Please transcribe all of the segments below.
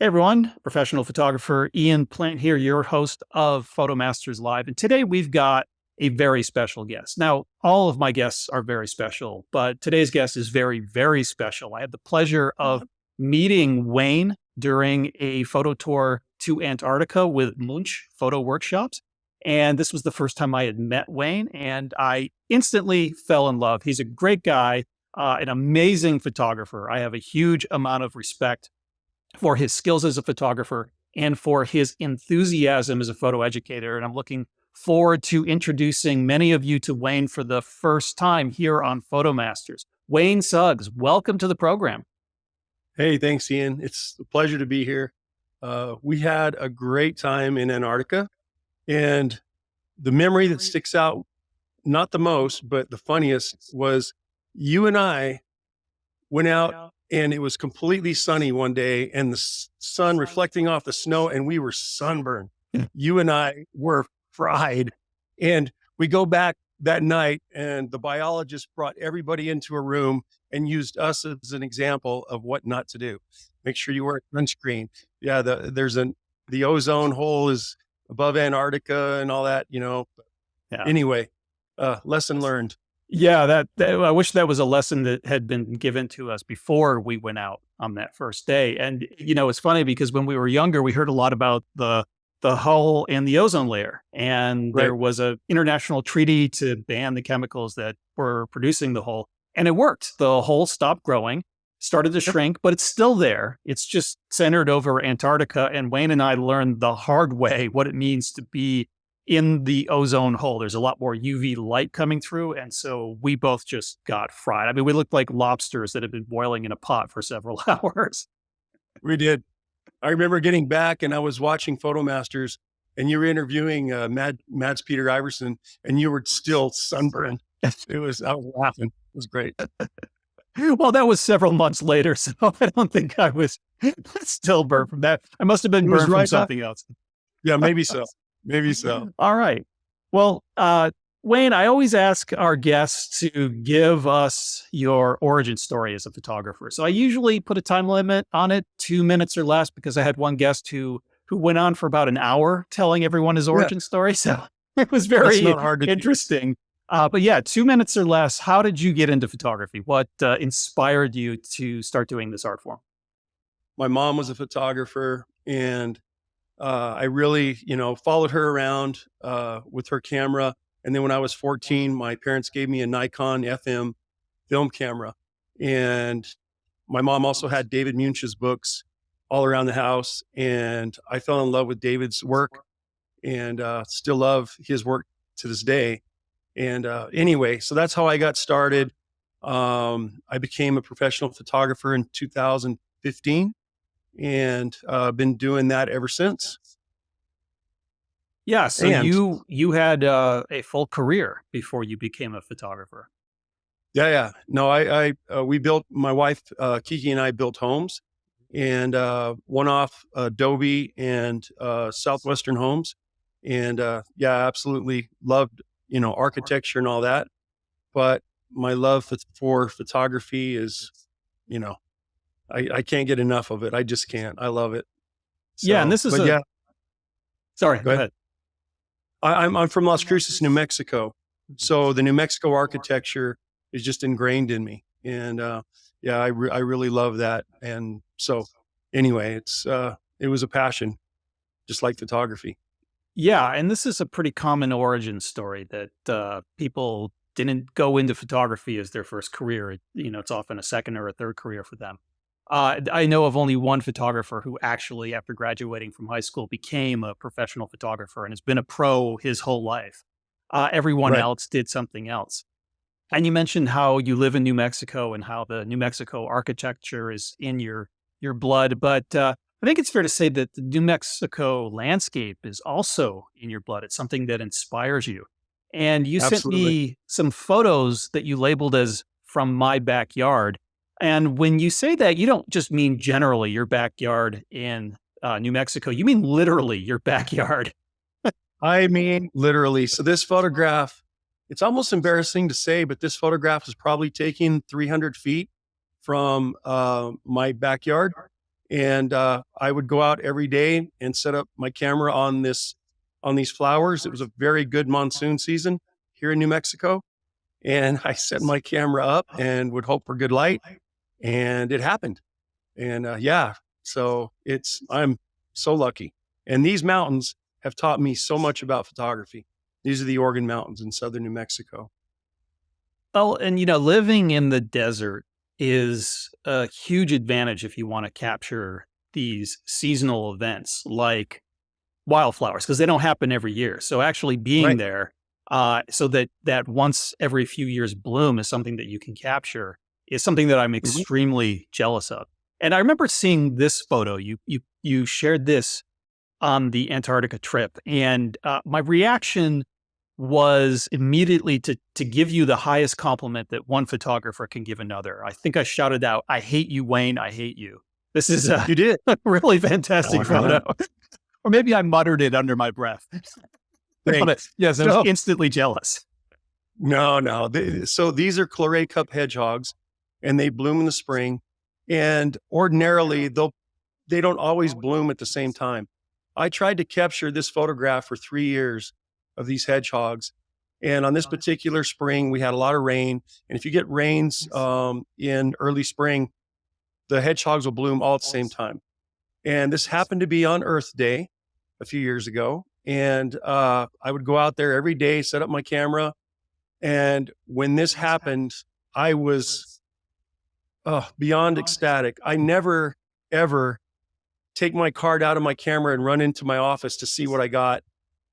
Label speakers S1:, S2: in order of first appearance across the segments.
S1: Hey everyone, professional photographer Ian Plant here, your host of PhotoMasters Live. And today we've got a very special guest. Now, all of my guests are very special, but today's guest is very, very special. I had the pleasure of meeting Wayne during a photo tour to Antarctica with Munch Photo Workshops. And this was the first time I had met Wayne, and I instantly fell in love. He's a great guy, an amazing photographer. I have a huge amount of respect for his skills as a photographer and for his enthusiasm as a photo educator. And I'm looking forward to introducing many of you to Wayne for the first time here on PhotoMasters. Wayne Suggs, welcome to the program.
S2: Hey, thanks, Ian. It's a pleasure to be here. We had a great time in Antarctica, and the memory that sticks out, not the most, but the funniest, was you and I went out and it was completely sunny one day and the sun reflecting off the snow, and we were sunburned. You and I were fried. And we go back that night, and the biologist brought everybody into a room and used us as an example of what not to do. Make sure you wear sunscreen. Yeah, the ozone hole is above Antarctica and all that, Yeah. Anyway, lesson learned.
S1: Yeah, I wish that was a lesson that had been given to us before we went out on that first day. And, it's funny because when we were younger, we heard a lot about the hull and the ozone layer. And there was an international treaty to ban the chemicals that were producing the hull. And it worked. The hole stopped growing, started to shrink, but it's still there. It's just centered over Antarctica. And Wayne and I learned the hard way what it means to be in the ozone hole. There's a lot more UV light coming through. And so we both just got fried. I mean, we looked like lobsters that had been boiling in a pot for several hours.
S2: We did. I remember getting back and I was watching PhotoMasters, and you were interviewing Mads Peter Iverson, and you were still sunburned. I was laughing. It was great.
S1: Well, that was several months later, so I don't think I was still burned from that. I must have been burned from something else.
S2: Yeah, maybe so. Maybe so.
S1: All right. Well, Wayne, I always ask our guests to give us your origin story as a photographer. So I usually put a time limit on it, 2 minutes or less, because I had one guest who went on for about an hour telling everyone his origin story. So it was very interesting. But yeah, 2 minutes or less. How did you get into photography? What inspired you to start doing this art form?
S2: My mom was a photographer, and I really, followed her around with her camera. And then when I was 14, my parents gave me a Nikon FM film camera. And my mom also had David Munch's books all around the house. And I fell in love with David's work, and still love his work to this day. And anyway, so that's how I got started. I became a professional photographer in 2015. And been doing that ever since.
S1: Yeah, so you had a full career before you became a photographer.
S2: Yeah. No, we built, my wife Kiki and I built homes, and one-off Adobe and Southwestern Homes, and absolutely loved architecture and all that. But my love for photography is, I can't get enough of it. I just can't. I love it. So,
S1: yeah, and this is Sorry, go ahead.
S2: I'm from Las Cruces, New Mexico. So the New Mexico architecture is just ingrained in me. And I really love that. And so anyway, it was a passion, just like photography.
S1: Yeah, and this is a pretty common origin story that people didn't go into photography as their first career. It's often a second or a third career for them. I know of only one photographer who actually, after graduating from high school, became a professional photographer and has been a pro his whole life. Everyone else did something else. And you mentioned how you live in New Mexico and how the New Mexico architecture is in your blood. But I think it's fair to say that the New Mexico landscape is also in your blood. It's something that inspires you. And you sent me some photos that you labeled as "from my backyard." And when you say that, you don't just mean generally your backyard in New Mexico. You mean literally your backyard.
S2: I mean literally. So this photograph, it's almost embarrassing to say, but this photograph is probably taken 300 feet from my backyard. And I would go out every day and set up my camera on these flowers. It was a very good monsoon season here in New Mexico, and I set my camera up and would hope for good light, and it happened. And yeah, so I'm so lucky. And these mountains have taught me so much about photography. These are the Organ Mountains in southern New Mexico.
S1: Well, and living in the desert is a huge advantage if you want to capture these seasonal events like wildflowers because they don't happen every year. So actually being
S2: Right.
S1: there, so that once every few years bloom is something that you can capture is something that I'm
S2: Mhm.
S1: extremely jealous of. And I remember seeing this photo. You shared this on the Antarctica trip, and my reaction was immediately to give you the highest compliment that one photographer can give another. I think I shouted out, "I hate you, Wayne. I hate you." This is a
S2: You did.
S1: really fantastic photo. Or maybe I muttered it under my breath. But,
S2: Thanks.
S1: yes, I was
S2: No,
S1: instantly jealous.
S2: no, no. So these are claret cup hedgehogs, and they bloom in the spring. And ordinarily, they don't always bloom at the same time. I tried to capture this photograph for 3 years of these hedgehogs. And on this particular spring, we had a lot of rain. And if you get rains in early spring, the hedgehogs will bloom all at the same time. And this happened to be on Earth Day a few years ago. And I would go out there every day, set up my camera. And when this happened, I was beyond ecstatic. I never, ever take my card out of my camera and run into my office to see what I got.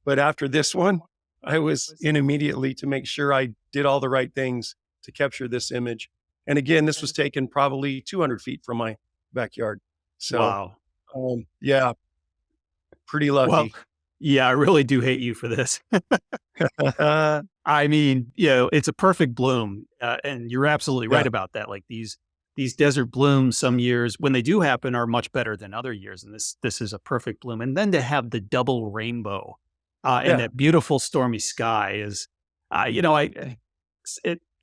S2: But after this one, I was in immediately to make sure I did all the right things to capture this image. And again, this was taken probably 200 feet from my backyard. So,
S1: Wow.
S2: yeah, pretty
S1: Well,
S2: lucky.
S1: yeah, I really do hate you for this. I mean, it's a perfect bloom, and you're absolutely right
S2: Yeah,
S1: about that. Like these desert blooms, some years when they do happen are much better than other years, and this is a perfect bloom. And then to have the double rainbow, and
S2: yeah,
S1: that beautiful stormy sky is, at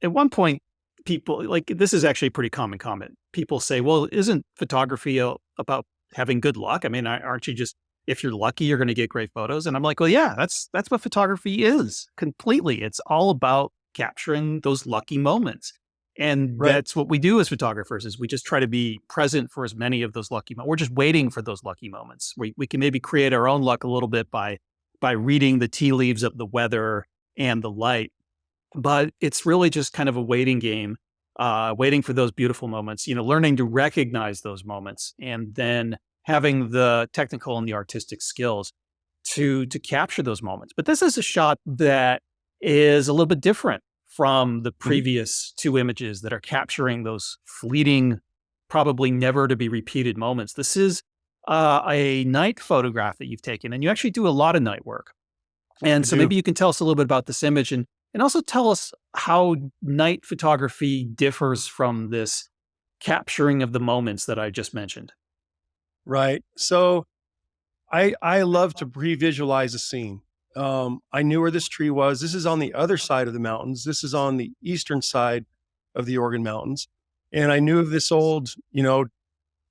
S1: one point people like this is actually a pretty common comment. People say, "Well, isn't photography about having good luck? I mean, aren't you just if you're lucky, you're going to get great photos." And I'm like, well, yeah, that's what photography is completely. It's all about capturing those lucky moments. And
S2: right.
S1: that's what we do as photographers is we just try to be present for as many of those lucky moments. We're just waiting for those lucky moments. We can maybe create our own luck a little bit by reading the tea leaves of the weather and the light. But it's really just kind of a waiting game, waiting for those beautiful moments, learning to recognize those moments and then having the technical and the artistic skills to capture those moments. But this is a shot that is a little bit different from the
S2: Mhm.
S1: previous two images that are capturing those fleeting, probably never to be repeated moments. This is a night photograph that you've taken, and you actually do a lot of night work.
S2: I
S1: And so
S2: do.
S1: maybe you can tell us a little bit about this image and also tell us how night photography differs from this capturing of the moments that I just mentioned.
S2: Right. So I love to pre-visualize a scene. I knew where this tree was. This is on the other side of the mountains. This is on the eastern side of the Organ Mountains, and I knew of this old,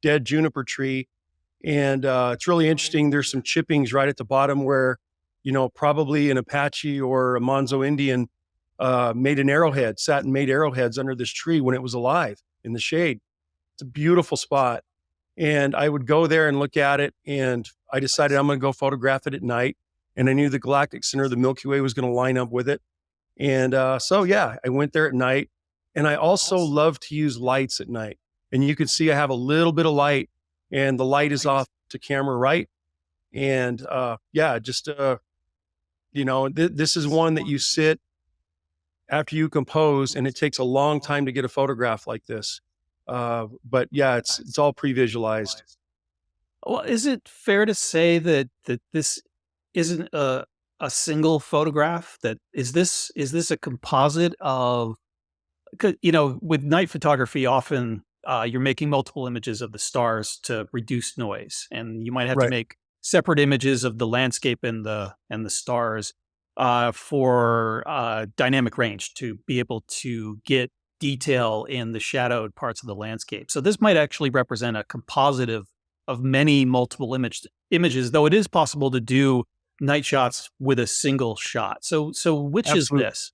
S2: dead juniper tree. And it's really interesting. There's some chippings right at the bottom where, probably an Apache or a Monzo Indian made an arrowhead, sat and made arrowheads under this tree when it was alive in the shade. It's a beautiful spot. And I would go there and look at it. And I decided I'm going to go photograph it at night. And I knew the galactic center of the Milky Way was going to line up with it. And so, yeah, I went there at night. And I also love to use lights at night. And you can see I have a little bit of light, and the light is off to camera right. And yeah, just, this is one that you sit after you compose, and it takes a long time to get a photograph like this. But yeah, it's all pre-visualized.
S1: Well, is it fair to say that this isn't a single photograph? That is this a composite of 'cause, with night photography, often you're making multiple images of the stars to reduce noise, and you might have to
S2: Right.
S1: make separate images of the landscape and the stars for dynamic range to be able to get detail in the shadowed parts of the landscape. So this might actually represent a composite of many multiple images, though it is possible to do night shots with a single shot. So which is
S2: Absolutely.
S1: this?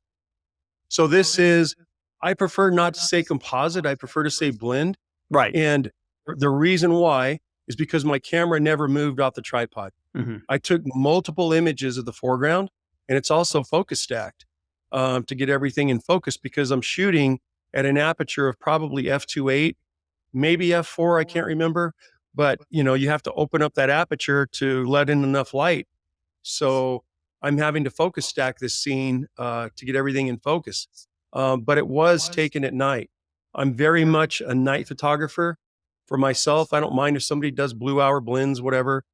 S2: So this is, I prefer not to say composite. I prefer to say blend.
S1: Right.
S2: And the reason why is because my camera never moved off the tripod.
S1: Hmm.
S2: I took multiple images of the foreground, and it's also focus stacked to get everything in focus, because I'm shooting at an aperture of probably f2.8, maybe f4. I can't remember, but you have to open up that aperture to let in enough light. So I'm having to focus stack this scene to get everything in focus. But it was taken at night. I'm very much a night photographer for myself. I don't mind if somebody does blue hour blends, whatever,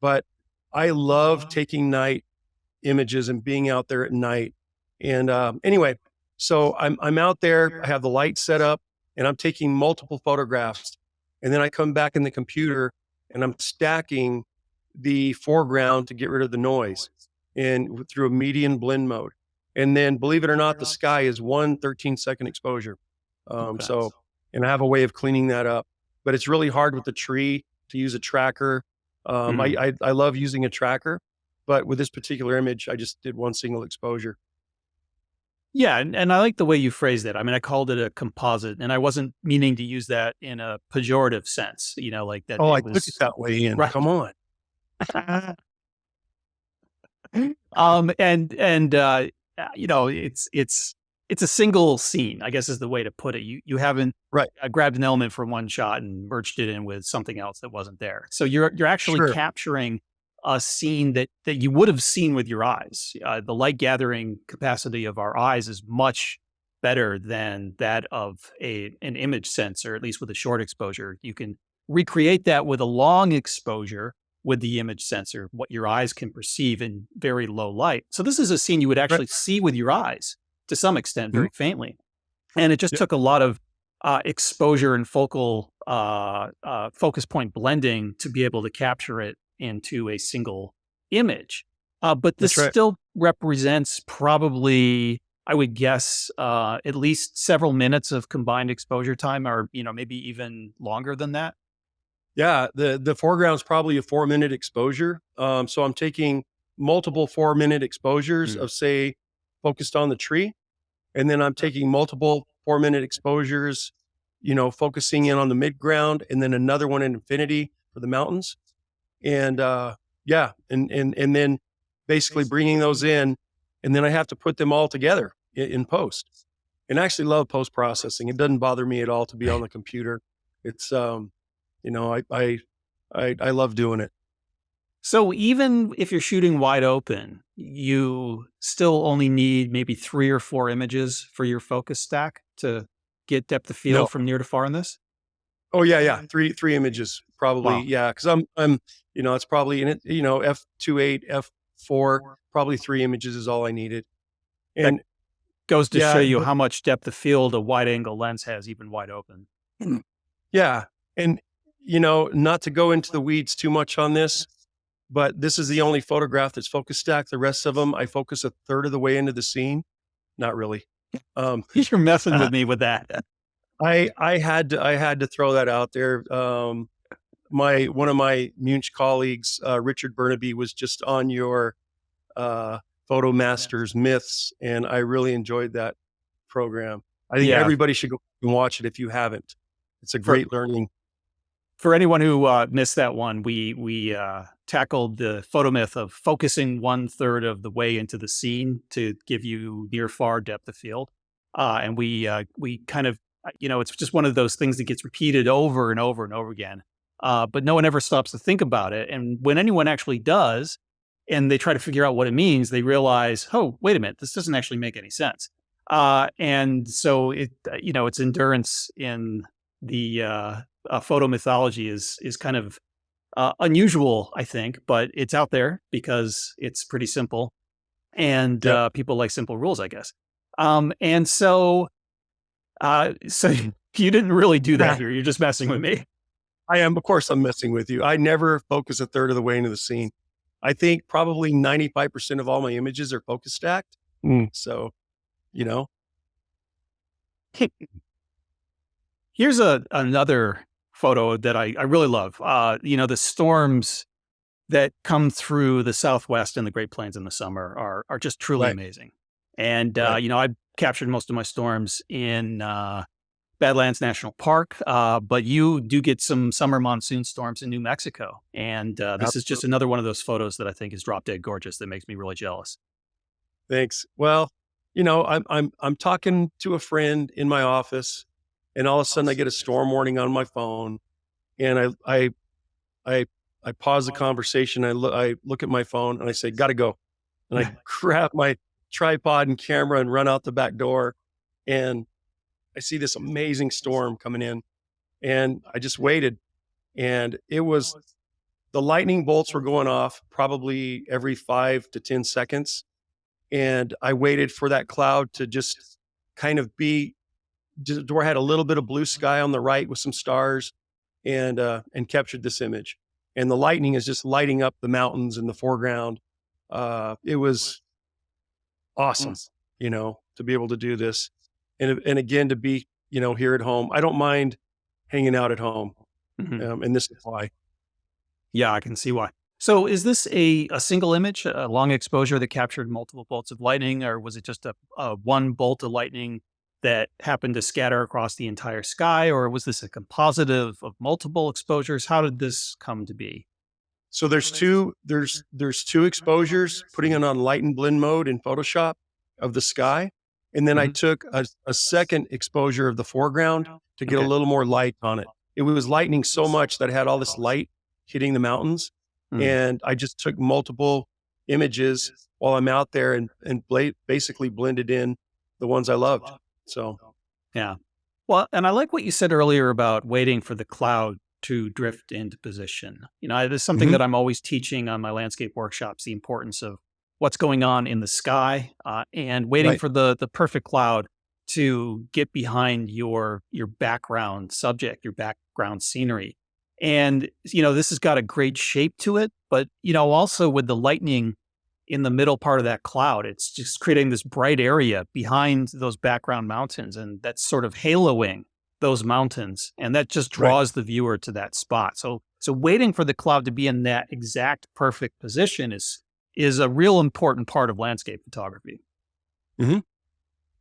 S2: but I love taking night images and being out there at night. And anyway, so I'm out there. I have the light set up, and I'm taking multiple photographs. And then I come back in the computer and I'm stacking the foreground to get rid of the noise, and through a median blend mode. And then, believe it or not, the sky is 13-second exposure.
S1: Okay.
S2: So, and I have a way of cleaning that up, but it's really hard with the tree to use a tracker.
S1: Mhm.
S2: I love using a tracker, but with this particular image, I just did one single exposure.
S1: Yeah, and I like the way you phrased it. I mean, I called it a composite, and I wasn't meaning to use that in a pejorative sense, like that
S2: Oh, I
S1: it
S2: took it
S1: was
S2: that way, Ian.
S1: right.
S2: Come on.
S1: It's a single scene, I guess is the way to put it. You haven't
S2: Right.
S1: grabbed an element from one shot and merged it in with something else that wasn't there. So you're actually
S2: Sure.
S1: capturing a scene that you would have seen with your eyes. The light gathering capacity of our eyes is much better than that of an image sensor, at least with a short exposure. You can recreate that with a long exposure with the image sensor, what your eyes can perceive in very low light. So this is a scene you would
S2: Right.
S1: actually see with your eyes to some extent,
S2: Mhm.
S1: very faintly. And it just
S2: Yep.
S1: took a lot of exposure and focus point blending to be able to capture it into a single image. But this
S2: That's right.
S1: still represents probably, I would guess, at least several minutes of combined exposure time, or maybe even longer than that.
S2: Yeah, the foreground is probably a 4-minute exposure. So I'm taking multiple 4-minute exposures
S1: Mm.
S2: of, say, focused on the tree, and then I'm taking multiple 4-minute exposures, focusing in on the midground, and then another one in infinity for the mountains. And yeah, and then basically bringing those in, and then I have to put them all together in post. And I actually love post processing. It doesn't bother me at all to be on the computer. It's you know, I love doing it.
S1: So even if you're shooting wide open, you still only need maybe 3 or 4 images for your focus stack to get depth of
S2: No.
S1: field from near to far in this?
S2: Oh yeah, yeah. Three images probably.
S1: Wow.
S2: Yeah, because I'm it's probably in it. F2.8, F4, probably 3 images is all I needed.
S1: That
S2: And
S1: goes to show
S2: yeah,
S1: you how much depth of field a wide angle lens has even wide open.
S2: yeah, and not to go into the weeds too much on this, but this is the only photograph that's focus stacked. The rest of them, I focus a third of the way into the scene. Not really. Um,
S1: You're messing with me with that.
S2: I had to throw that out there. My one of my Munich colleagues, Richard Burnaby, was just on your Photo Masters Myths, and I really enjoyed that program. I think
S1: Yeah,
S2: everybody should go and watch it if you haven't. It's a
S1: for
S2: great learning.
S1: for anyone who missed that one, we tackled the photo myth of focusing one third of the way into the scene to give you near far depth of field, and we kind of it's just one of those things that gets repeated over and over and over again, but no one ever stops to think about it. And when anyone actually does, and they try to figure out what it means, they realize, oh, wait a minute, this doesn't actually make any sense. And so its endurance in the photo mythology is kind of unusual, I think, but it's out there because it's pretty simple, and
S2: Yep.
S1: people like simple rules, I guess. And so you didn't really do that here. You're just messing with me.
S2: I am, of course, I'm messing with you. I never focus a third of the way into the scene. I think probably 95% of all my images are focus stacked. So, you know,
S1: Here's another photo that I really love. The storms that come through the Southwest and the Great Plains in the summer are just truly
S2: Right,
S1: amazing. And,
S2: right.
S1: I've captured most of my storms in Badlands National Park, but you do get some summer monsoon storms in New Mexico. And this is just
S2: Absolutely.
S1: another one of those photos that I think is drop dead gorgeous that makes me really jealous.
S2: Thanks. Well, I'm talking to a friend in my office, and all of a sudden I get a storm warning on my phone, and I I pause the conversation. I look at my phone and I say, "Got to go." And I grab my tripod and camera and run out the back door, and I see this amazing storm coming in, and I just waited, and it was the lightning bolts were going off probably every 5 to 10 seconds, and I waited for that cloud to just kind of be just where I had a little bit of blue sky on the right with some stars, and captured this image. And the lightning is just lighting up the mountains in the foreground. It was awesome, to be able to do this, and again to be here at home. I don't mind hanging out at home,
S1: Mhm.
S2: and this is why.
S1: Yeah, I can see why. So is this a single image, a long exposure that captured multiple bolts of lightning, or was it just a one bolt of lightning that happened to scatter across the entire sky, or was this a composite of multiple exposures? How did this come to be?
S2: So there's two exposures, putting it on light and blend mode in Photoshop of the sky. And then I
S1: Mhm.
S2: took a second exposure of the foreground to get a
S1: Okay.
S2: little more light on it. It was lightning so much that it had all this light hitting the mountains.
S1: Mm.
S2: And I just took multiple images while I'm out there and basically blended in the ones I loved. So,
S1: Yeah. Well, and I like what you said earlier about waiting for the cloud to drift into position. There's something
S2: mhm,
S1: that I'm always teaching on my landscape workshops, the importance of what's going on in the sky, and waiting
S2: right,
S1: for the perfect cloud to get behind your background subject, your background scenery. And this has got a great shape to it, but also with the lightning in the middle part of that cloud. It's just creating this bright area behind those background mountains, and that's sort of haloing those mountains, and that just
S2: right.
S1: draws the viewer to that spot. So waiting for the cloud to be in that exact perfect position is a real important part of landscape photography.
S2: Mhm.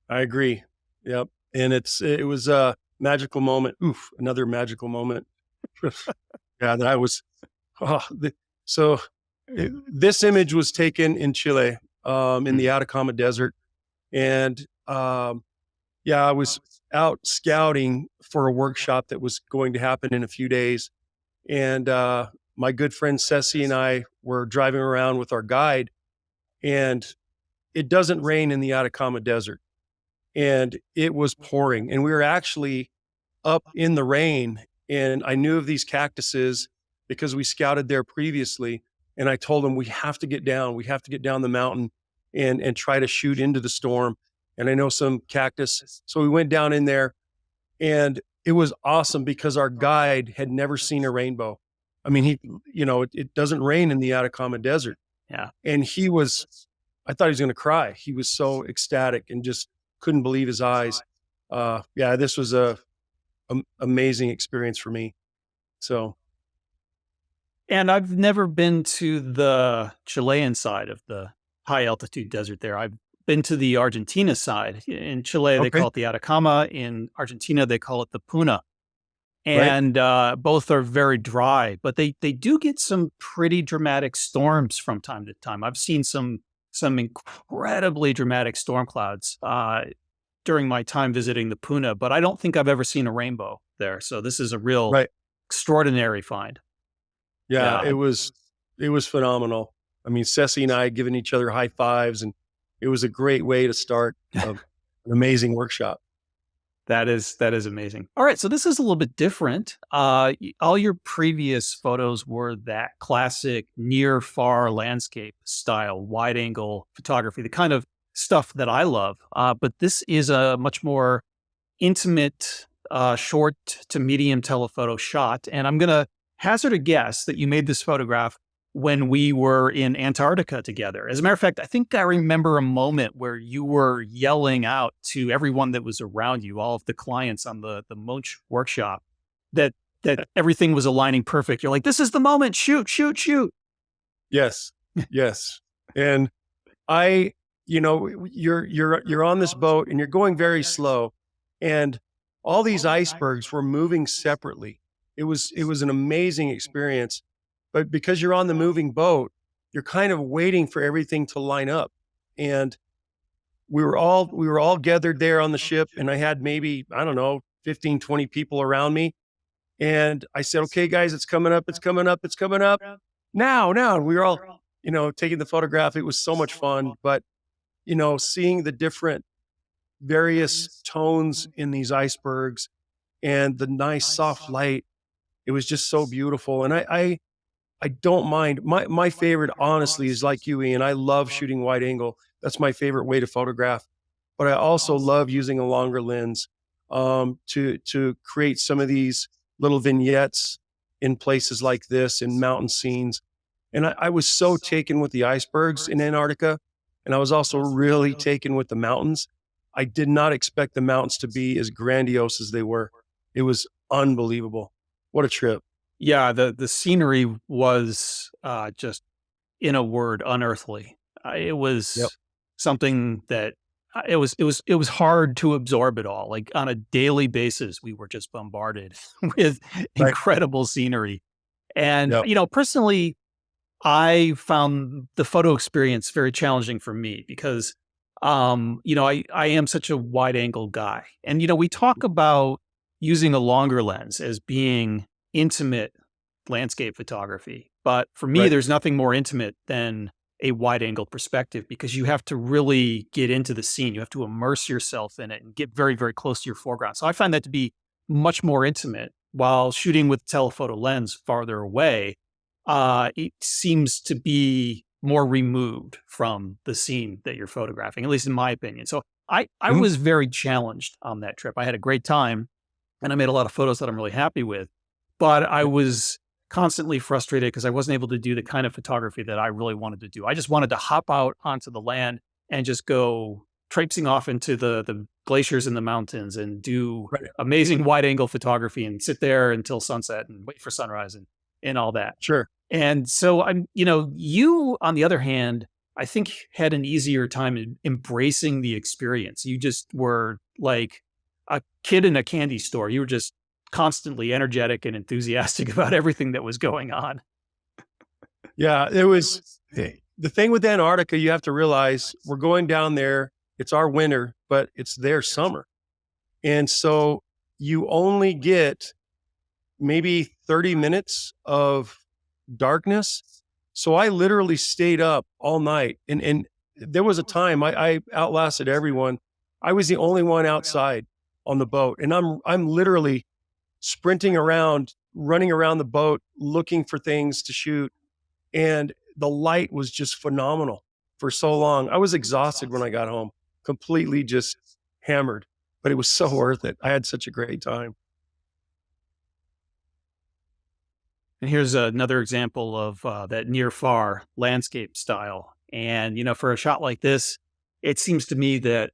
S2: I agree. Yep. And it was a magical moment. Oof, another magical moment. Yeah, that I was oh, so this image was taken in Chile, in the
S1: Mm.
S2: Atacama Desert, and yeah, I was out scouting for a workshop that was going to happen in a few days, and my good friend Ceci and I were driving around with our guide, and it doesn't rain in the Atacama Desert, and it was pouring, and we were actually up in the rain, and I knew of these cactuses because we scouted there previously, and I told him, "We have to get down. We have to get down the mountain and try to shoot into the storm." And I know some cactus. So we went down in there, and it was awesome because our guide had never seen a rainbow. I mean, it doesn't rain in the Atacama Desert,
S1: Yeah.
S2: and I thought he was gonna cry. He was so ecstatic and just couldn't believe his eyes. Yeah, this was a amazing experience for me. So,
S1: And I've never been to the Chilean side of the high altitude desert there. I've been to the Argentina side. In Chile, they
S2: okay,
S1: call it the Atacama. In Argentina, they call it the Puna.
S2: right,
S1: And both are very dry, but they do get some pretty dramatic storms from time to time. I've seen some incredibly dramatic storm clouds during my time visiting the Puna, but I don't think I've ever seen a rainbow there. So this is a real
S2: right.
S1: extraordinary find.
S2: Yeah,
S1: Yeah,
S2: it was phenomenal. I mean, Ceci and I giving each other high fives, and it was a great way to start an amazing workshop.
S1: that is amazing. All right, so this is a little bit different. All your previous photos were that classic near far landscape style, wide angle photography, the kind of stuff that I love. But this is a much more intimate, short to medium telephoto shot, and I'm gonna hazard a guess that you made this photograph when we were in Antarctica together. As a matter of fact, I think I remember a moment where you were yelling out to everyone that was around you, all of the clients on the Munch workshop, that that everything was aligning perfect. You're like, this is the moment. Shoot, shoot, shoot.
S2: Yes. Yes. And I, you're on this boat and you're going very slow, and all these icebergs were moving separately. It was an amazing experience. But because you're on the moving boat, you're kind of waiting for everything to line up. And we were all gathered there on the ship, and I had maybe, I don't know, 15, 20 people around me. And I said, okay, guys, it's coming up, it's coming up, it's coming up. Now. And we were all, taking the photograph. It was so much fun. But, seeing the different various tones in these icebergs and the nice soft light, it was just so beautiful. And I don't mind. My favorite, honestly, is like you, Ian. I love shooting wide angle. That's my favorite way to photograph. But I also love using a longer lens to create some of these little vignettes in places like this, in mountain scenes. And I was so taken with the icebergs in Antarctica, and I was also really taken with the mountains. I did not expect the mountains to be as grandiose as they were. It was unbelievable. What a trip.
S1: Yeah, the scenery was just, in a word, unearthly. It
S2: Yep.
S1: was something that it was hard to absorb it all. Like on a daily basis, we were just bombarded with
S2: Right.
S1: incredible scenery. And
S2: Yep.
S1: personally, I found the photo experience very challenging for me because, I am such a wide angle guy. And, we talk about using a longer lens as being intimate landscape photography. But for me,
S2: Right.
S1: there's nothing more intimate than a wide angle perspective because you have to really get into the scene. You have to immerse yourself in it and get very, very close to your foreground. So I find that to be much more intimate while shooting with telephoto lens farther away. It seems to be more removed from the scene that you're photographing, at least in my opinion. So I
S2: Mhm.
S1: was very challenged on that trip. I had a great time and I made a lot of photos that I'm really happy with. But I
S2: Yep.
S1: was constantly frustrated because I wasn't able to do the kind of photography that I really wanted to do. I just wanted to hop out onto the land and just go traipsing off into the glaciers in the mountains and do
S2: Right.
S1: amazing wide angle photography and sit there until sunset and wait for sunrise and all that.
S2: Sure.
S1: And so you on the other hand, I think had an easier time embracing the experience. You just were like a kid in a candy store. You were just constantly energetic and enthusiastic about everything that was going on.
S2: Yeah. It was the thing with Antarctica. You have to realize we're going down there. It's our winter, but it's their summer. And so you only get maybe 30 minutes of darkness. So I literally stayed up all night. And there was a time I outlasted everyone. I was the only one outside on the boat. And I'm literally sprinting around, running around the boat, looking for things to shoot. And the light was just phenomenal for so long. I was exhausted when I got home, completely just hammered, but it was so worth it. I had such a great time.
S1: And here's another example of that near far landscape style. And, for a shot like this, it seems to me that,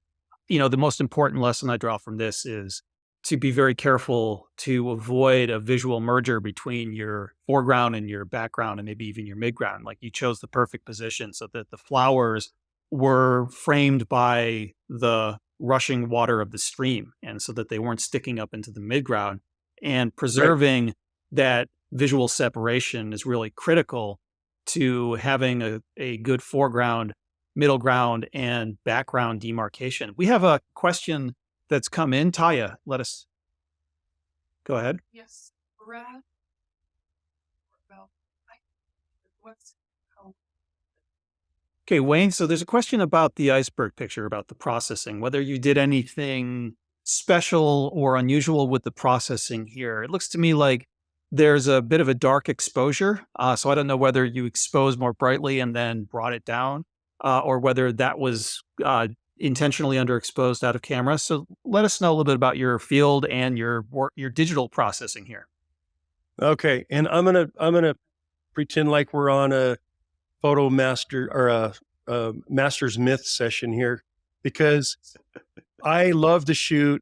S1: the most important lesson I draw from this is to be very careful to avoid a visual merger between your foreground and your background and maybe even your midground. Like you chose the perfect position so that the flowers were framed by the rushing water of the stream and so that they weren't sticking up into the midground, and
S2: Right.
S1: preserving that visual separation is really critical to having a good foreground, middle ground, and background demarcation. We have a question that's come in. Taya, let us go ahead. Yes. Brad, well, what's Okay, Wayne. So there's a question about the iceberg picture, about the processing, whether you did anything special or unusual with the processing here. It looks to me like there's a bit of a dark exposure. So I don't know whether you exposed more brightly and then brought it down, or whether that was intentionally underexposed out of camera. So let us know a little bit about your field and your digital processing here.
S2: Okay. And I'm gonna pretend like we're on a photo master or a master's myth session here, because I love to shoot.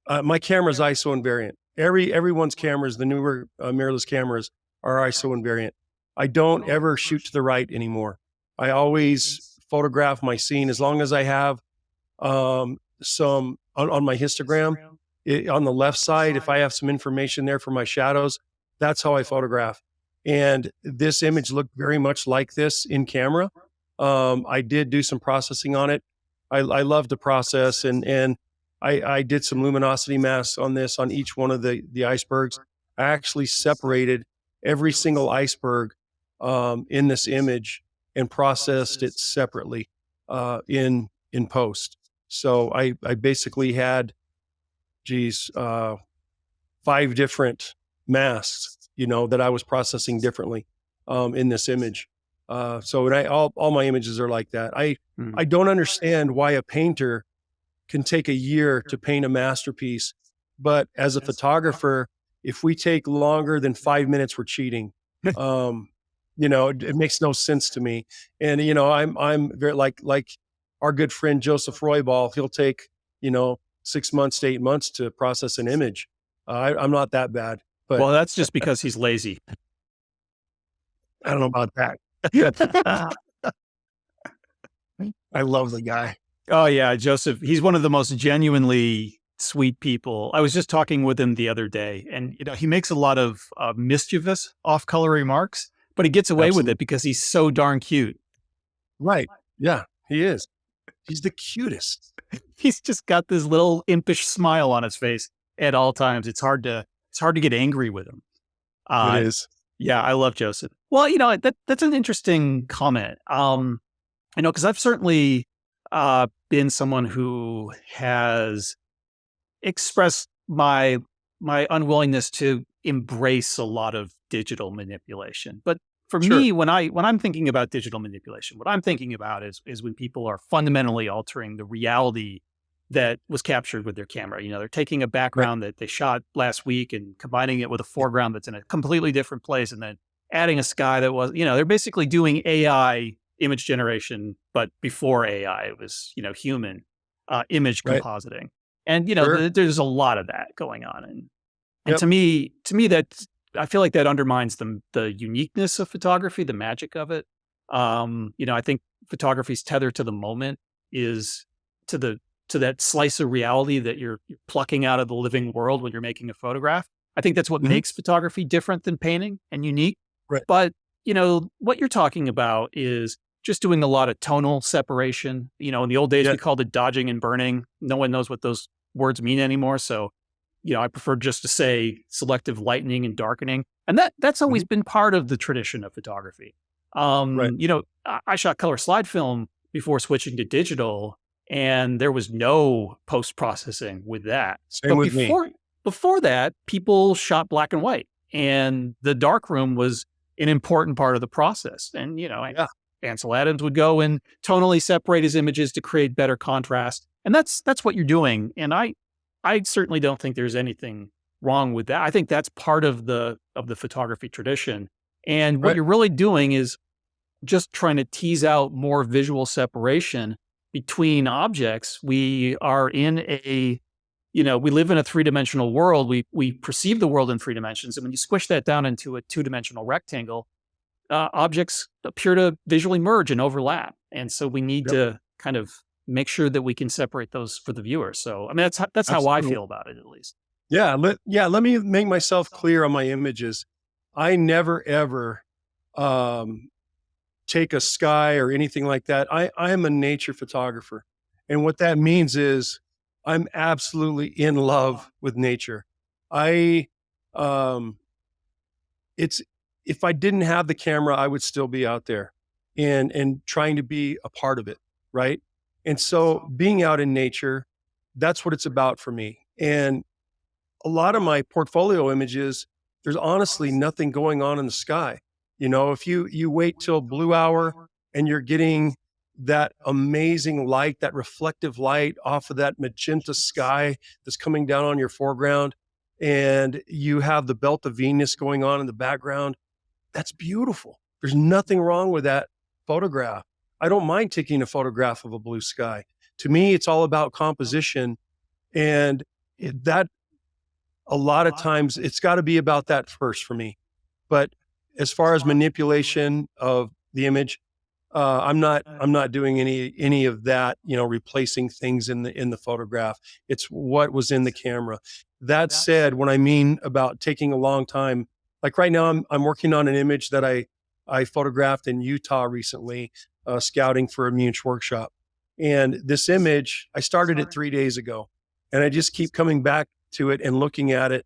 S2: My camera's ISO invariant. Everyone's cameras, the newer mirrorless cameras, are ISO invariant. I don't ever shoot to the right anymore. I always photograph my scene as long as I have some on my histogram on the left side. If I have some information there for my shadows, that's how I photograph. And this image looked very much like this in camera. I did do some processing on it. I love to process, and I did some luminosity masks on this on each one of the icebergs. I actually separated every single iceberg in this image and processed it separately in post. So I basically had, geez, 5 different masks, that I was processing differently in this image. So all my images are like that. I don't understand why a painter can take a year to paint a masterpiece, but as a photographer, if we take longer than 5 minutes, we're cheating. It makes no sense to me. And I'm very like our good friend Joseph Roybal. He'll take 6 months to 8 months to process an image. I'm not that bad, but
S1: Well, that's just because he's lazy.
S2: I don't know about that. I love the guy.
S1: Oh yeah, Joseph. He's one of the most genuinely sweet people. I was just talking with him the other day, and he makes a lot of mischievous, off-color remarks, but he gets away with
S2: Absolutely.
S1: it because he's so darn cute.
S2: Right. Yeah, he is. He's the cutest.
S1: He's just got this little impish smile on his face at all times. It's hard to get angry with him.
S2: It is.
S1: Yeah, I love Joseph. Well, that's an interesting comment. Because I've certainly been someone who has expressed my unwillingness to embrace a lot of digital manipulation. But for
S2: Sure.
S1: me, when I'm thinking about digital manipulation, what I'm thinking about is when people are fundamentally altering the reality that was captured with their camera. They're taking a
S2: Right.
S1: background that they shot last week and combining it with a foreground that's in a completely different place, and then adding a sky that was, they're basically doing AI image generation, but before AI, it was, human image
S2: Right.
S1: compositing. And,
S2: Sure.
S1: there's a lot of that going on. And
S2: Yep.
S1: to me, I feel like that undermines the uniqueness of photography, the magic of it. I think photography's tethered to the moment is to that slice of reality that you're plucking out of the living world when you're making a photograph. I think that's what
S2: Mhm.
S1: makes photography different than painting and unique.
S2: Right.
S1: But, what you're talking about is just doing a lot of tonal separation. In the old days,
S2: Yeah.
S1: we called it dodging and burning. No one knows what those words mean anymore. So, I prefer just to say selective lightening and darkening. And that's always
S2: Mhm.
S1: been part of the tradition of photography.
S2: Right.
S1: I shot color slide film before switching to digital, and there was no post-processing with that.
S2: Same
S1: But
S2: with me.
S1: before that, people shot black and white, and the darkroom was an important part of the process. And,
S2: Yeah.
S1: Ansel Adams would go and tonally separate his images to create better contrast. And that's what you're doing. And I certainly don't think there's anything wrong with that. I think that's part of the photography tradition. And what
S2: Right.
S1: you're really doing is just trying to tease out more visual separation between objects. We are in we live in a three-dimensional world. We perceive the world in 3 dimensions. And when you squish that down into a 2-dimensional rectangle, objects appear to visually merge and overlap. And so we need
S2: Yep.
S1: to kind of make sure that we can separate those for the viewer. So, I mean, that's how I
S2: Absolutely.
S1: feel about it, at least.
S2: Yeah. Let me make myself clear on my images. I never ever um, take a sky or anything like that. I am a nature photographer, and what that means is I'm absolutely in love with nature. I um, it's if I didn't have the camera, I would still be out there and trying to be a part of it, right? And so being out in nature, that's what it's about for me. And a lot of my portfolio images, there's honestly nothing going on in the sky. If you wait till blue hour and you're getting that amazing light, that reflective light off of that magenta sky that's coming down on your foreground, and you have the belt of Venus going on in the background, that's beautiful. There's nothing wrong with that photograph. I don't mind taking a photograph of a blue sky. To me, it's all about composition, and that a lot of times it's got to be about that first for me. But as far as manipulation of the image, I'm not doing any of that, replacing things in the photograph. It's what was in the camera. That said, when I mean about taking a long time, like right now I'm working on an image that I photographed in Utah recently, scouting for a Munich workshop. And this image, I started it 3 days ago, and I just keep coming back to it and looking at it.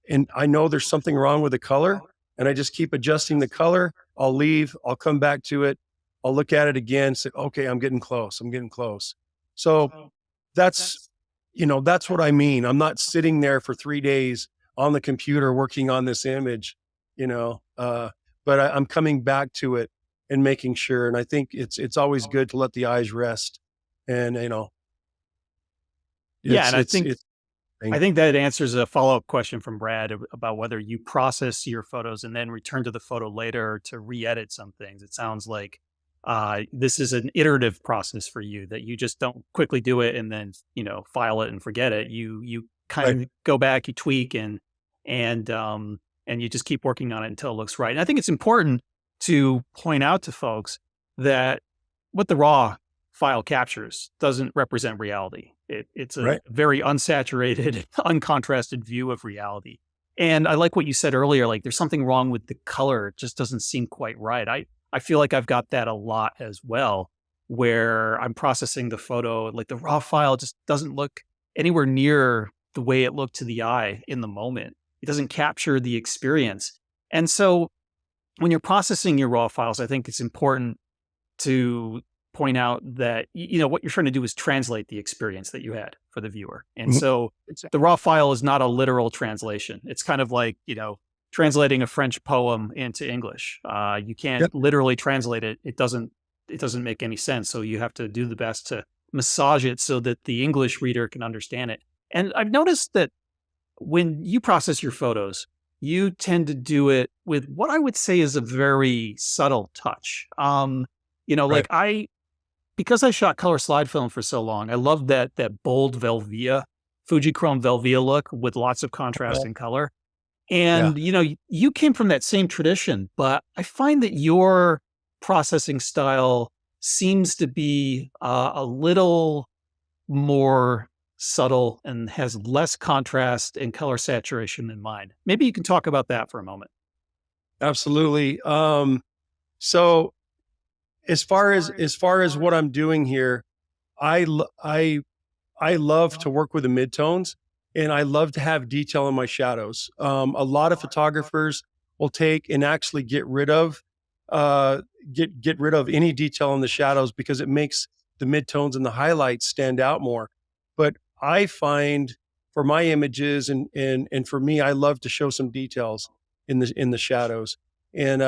S2: And I know there's something wrong with the color, and I just keep adjusting the color. I'll leave, I'll come back to it. I'll look at it again, say, okay, I'm getting close. I'm getting close. So that's, that's what I mean. I'm not sitting there for 3 days on the computer working on this image, you know, but I'm coming back to it and making sure. And I think it's always good to let the eyes rest. And,
S1: Yeah, and
S2: it's
S1: I think that answers a follow-up question from Brad about whether you process your photos and then return to the photo later to re-edit some things. It sounds like this is an iterative process for you, that you just don't quickly do it and then file it and forget it. You
S2: right,
S1: kind of go back, you tweak, and and you just keep working on it until it looks right. And I think it's important to point out to folks that what the raw file captures doesn't represent reality. It's a
S2: right,
S1: very unsaturated, uncontrasted view of reality. And I like what you said earlier, like there's something wrong with the color. It just doesn't seem quite right. I feel like I've got that a lot as well, where I'm processing the photo, like the raw file just doesn't look anywhere near the way it looked to the eye in the moment. It doesn't capture the experience. And so when you're processing your raw files, I think it's important to point out that what you're trying to do is translate the experience that you had for the viewer. And
S2: mhm,
S1: so the raw file is not a literal translation. It's kind of like translating a French poem into English. You can't
S2: yep,
S1: literally translate it. It doesn't make any sense. So you have to do the best to massage it so that the English reader can understand it. And I've noticed that when you process your photos, you tend to do it with what I would say is a very subtle touch.
S2: right,
S1: Like because I shot color slide film for so long, I love that bold Velvia, Fujichrome Velvia look with lots of contrast and color.
S2: yeah.
S1: And you came from that same tradition, but I find that your processing style seems to be a little more subtle and has less contrast and color saturation than mine. Maybe you can talk about that for a moment.
S2: Absolutely. So as far as what I'm doing here, I l- I love to work with the midtones, and I love to have detail in my shadows. A lot of photographers will take and actually uh, get rid of any detail in the shadows because it makes the midtones and the highlights stand out more. But I find for my images and for me, I love to show some details in the shadows. And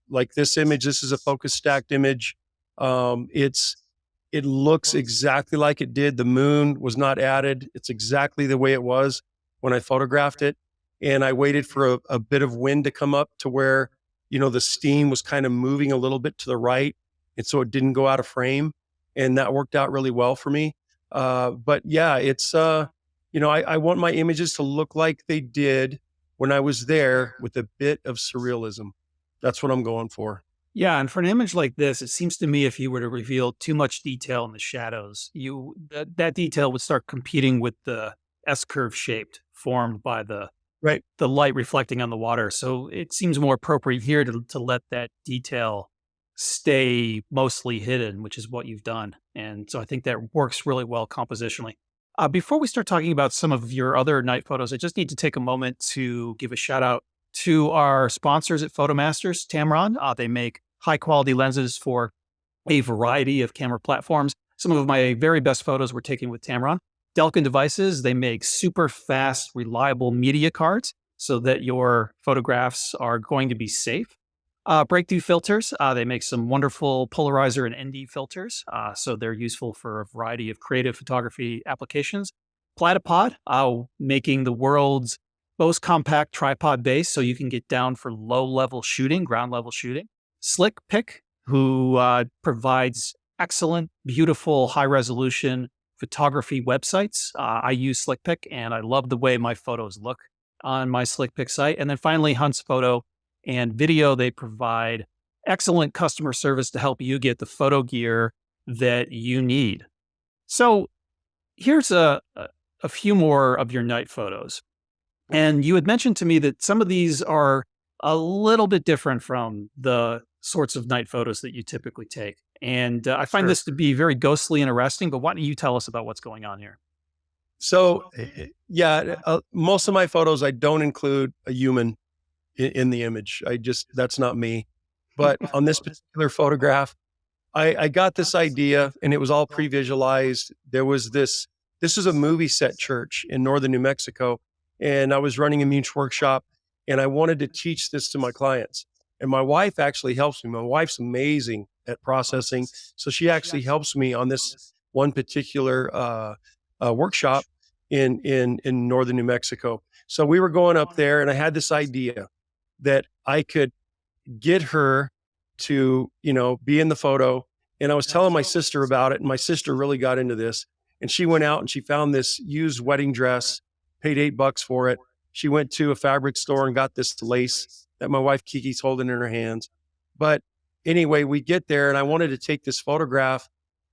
S2: like this image, this is a focus stacked image. It looks exactly like it did. The moon was not added. It's exactly the way it was when I photographed it. And I waited for a bit of wind to come up to where, the steam was kind of moving a little bit to the right. And so it didn't go out of frame. And that worked out really well for me. But yeah, I want my images to look like they did when I was there with a bit of surrealism. That's what I'm going for.
S1: Yeah, and for an image like this, it seems to me if you were to reveal too much detail in the shadows, that detail would start competing with the S curve shaped formed by
S2: Right.
S1: the light reflecting on the water. So it seems more appropriate here to let that detail stay mostly hidden, which is what you've done. And so I think that works really well compositionally. Before we start talking about some of your other night photos, I just need to take a moment to give a shout out to our sponsors at Photomasters, Tamron. They make high quality lenses for a variety of camera platforms. Some of my very best photos were taken with Tamron. Delkin Devices, they make super fast, reliable media cards so that your photographs are going to be safe. Breakthrough Filters, they make some wonderful polarizer and ND filters, so they're useful for a variety of creative photography applications. Platypod, making the world's most compact tripod base so you can get down for low-level shooting, ground-level shooting. Slick Pick, who provides excellent, beautiful, high-resolution photography websites. I use SlickPick, and I love the way my photos look on my SlickPick site. And then finally, Hunt's Photo and Video. They provide excellent customer service to help you get the photo gear that you need. So here's a few more of your night photos. And you had mentioned to me that some of these are a little bit different from the sorts of night photos that you typically take. And I find
S2: Sure.
S1: this to be very ghostly and arresting, but why don't you tell us about what's going on here?
S2: So, yeah, most of my photos, I don't include a human in the image. That's not me. But on this particular photograph, I got this idea and it was all pre-visualized. This is a movie set church in northern New Mexico. And I was running a Munch workshop and I wanted to teach this to my clients. And my wife actually helps me. My wife's amazing at processing. So she actually helps me on this one particular workshop in northern New Mexico. So we were going up there and I had this idea that I could get her to, be in the photo. And I was telling my sister about it, and my sister really got into this. And she went out and she found this used wedding dress, paid $8 for it. She went to a fabric store and got this lace that my wife Kiki's holding in her hands. But anyway, we get there and I wanted to take this photograph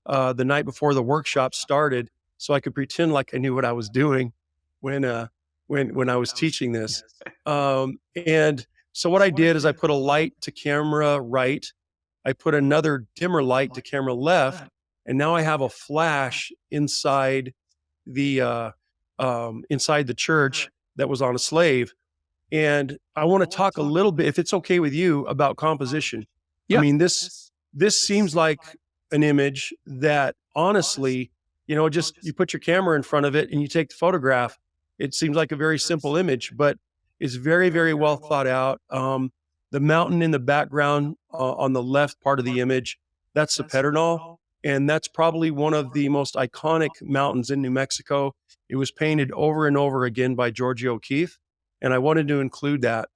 S2: the night before the workshop started so I could pretend like I knew what I was doing when I was teaching this. And so what I did is I put a light to camera right. I put another dimmer light to camera left, and now I have a flash the inside the church that was on a slave. And I want to talk a little bit, if it's okay with you, about composition. I
S1: Yeah.
S2: mean, this seems like an image that honestly, just you put your camera in front of it and you take the photograph. It seems like a very simple image, but it's very, very well thought out. The mountain in the background on the left part of the image, that's the Pedernal. And that's probably one of the most iconic mountains in New Mexico. It was painted over and over again by Georgia O'Keeffe. And I wanted to include that.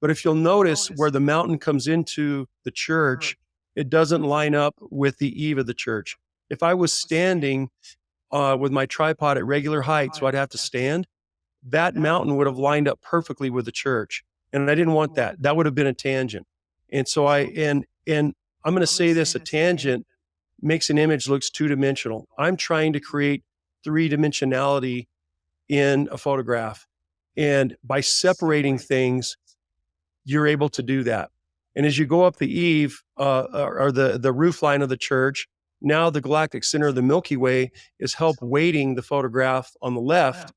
S2: But if you'll notice where the mountain comes into the church, it doesn't line up with the eave of the church. If I was standing with my tripod at regular height, so I'd have to stand, that mountain would have lined up perfectly with the church. And I didn't want that. That would have been a tangent. And so and I'm going to say this, a tangent makes an image looks two-dimensional. I'm trying to create three-dimensionality in a photograph. And by separating things, you're able to do that. And as you go up the eave or the roof line of the church, now the galactic center of the Milky Way is help weighting the photograph on the left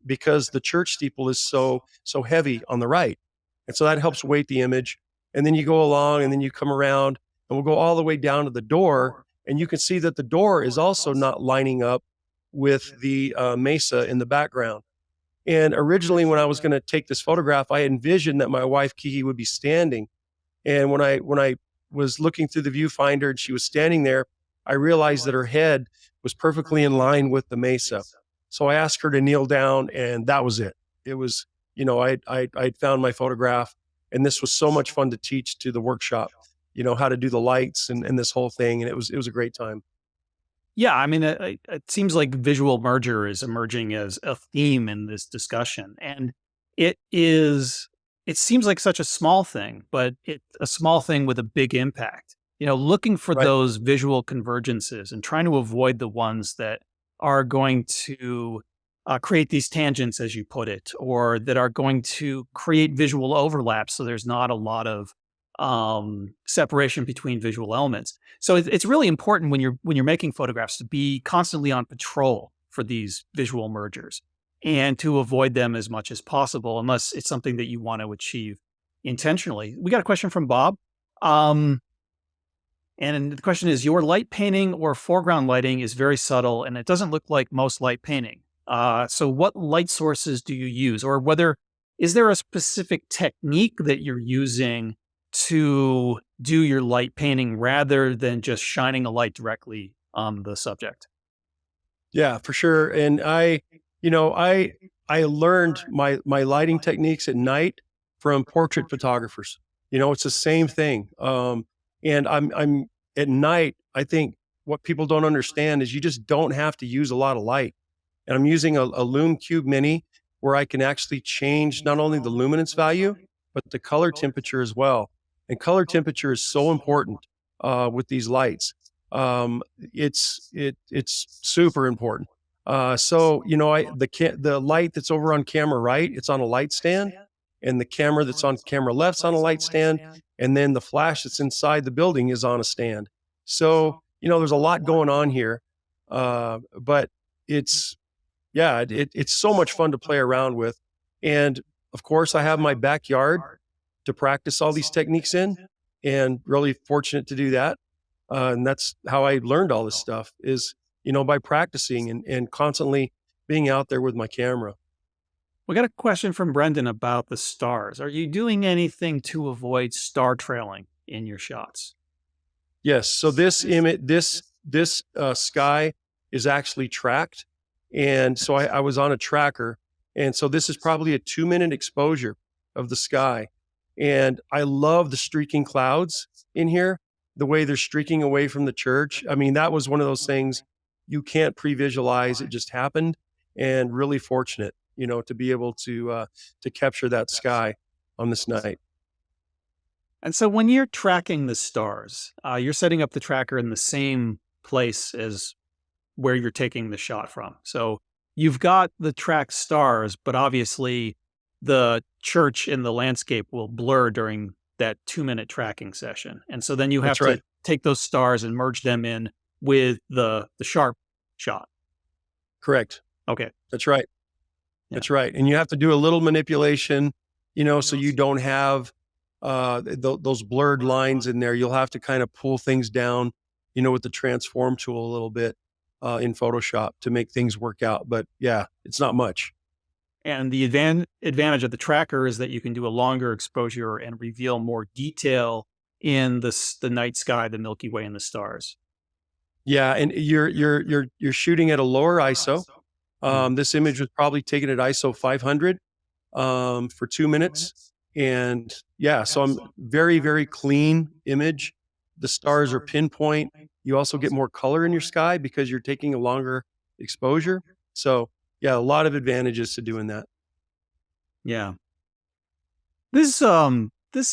S2: because the church steeple is so heavy on the right. And so that helps weight the image. And then you go along and then you come around and we'll go all the way down to the door. And you can see that the door is also not lining up with the mesa in the background. And originally, when I was going to take this photograph, I envisioned that my wife Kiki would be standing. And when I was looking through the viewfinder and she was standing there, I realized that her head was perfectly in line with the mesa. So I asked her to kneel down, and that was it. It was, I'd found my photograph, and this was so much fun to teach to the workshop, how to do the lights and this whole thing, and it was a great time.
S1: Yeah, I mean, it seems like visual merger is emerging as a theme in this discussion, and it is. It seems like such a small thing, but it's a small thing with a big impact. Looking for
S2: Right.
S1: those visual convergences and trying to avoid the ones that are going to create these tangents, as you put it, or that are going to create visual overlap, so there's not a lot of separation between visual elements. So it's really important when you're making photographs to be constantly on patrol for these visual mergers and to avoid them as much as possible, unless it's something that you want to achieve intentionally. We got a question from Bob. And the question is, your light painting or foreground lighting is very subtle and it doesn't look like most light painting. So what light sources do you use? Or is there a specific technique that you're using to do your light painting rather than just shining a light directly on the subject?
S2: Yeah, for sure. And I learned my lighting techniques at night from portrait photographers. It's the same thing. And I'm at night, I think what people don't understand is you just don't have to use a lot of light. And I'm using a Lume Cube Mini where I can actually change not only the luminance value, but the color temperature as well. And color temperature is so important with these lights. It's super important. So you know, the light that's over on camera right, it's on a light stand, and the camera that's on camera left's on a light stand, and then the flash that's inside the building is on a stand. So you know, there's a lot going on here, but it's it's so much fun to play around with. And of course, I have my backyard to practice all these techniques in, and really fortunate to do that. And that's how I learned all this stuff is, you know, by practicing and constantly being out there with my camera.
S1: We got a question from Brendan about the stars. Are you doing anything to avoid star trailing in your shots?
S2: Yes. So this image, this sky is actually tracked, and so I was on a tracker, and so this is probably a 2 minute exposure of the sky, and I love the streaking clouds in here, the way they're streaking away from the church. I mean, that was one of those things you can't pre-visualize. It just happened, and really fortunate, you know, to be able to capture that sky on this night.
S1: And so when you're tracking the stars, you're setting up the tracker in the same place as where you're taking the shot from. So you've got the tracked stars, but obviously the church in the landscape will blur during that 2 minute tracking session. And so then you have
S2: That's
S1: to
S2: right.
S1: take those stars and merge them in with the sharp shot.
S2: Correct.
S1: Okay.
S2: That's right.
S1: Yeah.
S2: That's right. And you have to do a little manipulation, you know, so you don't have those blurred lines in there. You'll have to kind of pull things down, you know, with the transform tool a little bit in Photoshop to make things work out. But yeah, it's not much.
S1: And the advantage of the tracker is that you can do a longer exposure and reveal more detail in the night sky, the Milky Way, and the stars.
S2: Yeah, and you're shooting at a lower ISO.
S1: Mm.
S2: This image was probably taken at ISO 500 for 2 minutes, and yeah, so I'm very clean image. The stars are pinpoint. You also get more color in your sky because you're taking a longer exposure. So yeah, a lot of advantages to doing that.
S1: Yeah. This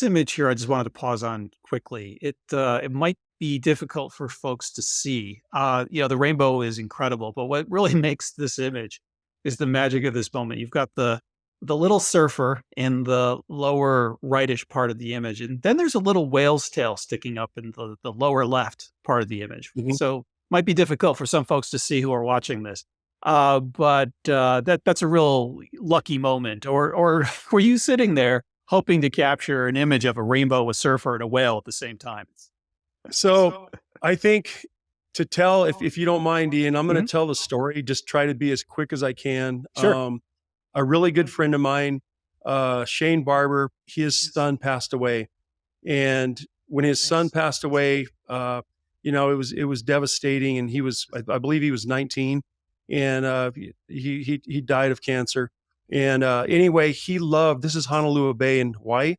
S1: image here, I just wanted to pause on quickly. It might be difficult for folks to see. You know, the rainbow is incredible, but what really makes this image is the magic of this moment. You've got the little surfer in the lower rightish part of the image, and then there's a little whale's tail sticking up in the lower left part of the image.
S2: Mhm.
S1: So might be difficult for some folks to see who are watching this. But that's a real lucky moment. Or were you sitting there hoping to capture an image of a rainbow, a surfer, and a whale at the same time?
S2: So I think to tell, if you don't mind, Ian, I'm going to
S1: Mhm.
S2: tell the story. Just try to be as quick as I can.
S1: Sure.
S2: A really good friend of mine, Shane Barber, his son passed away, and when his son passed away, you know, it was devastating, and I believe he was 19, and he died of cancer. And anyway, he loved, this is Honolulu Bay in Hawaii,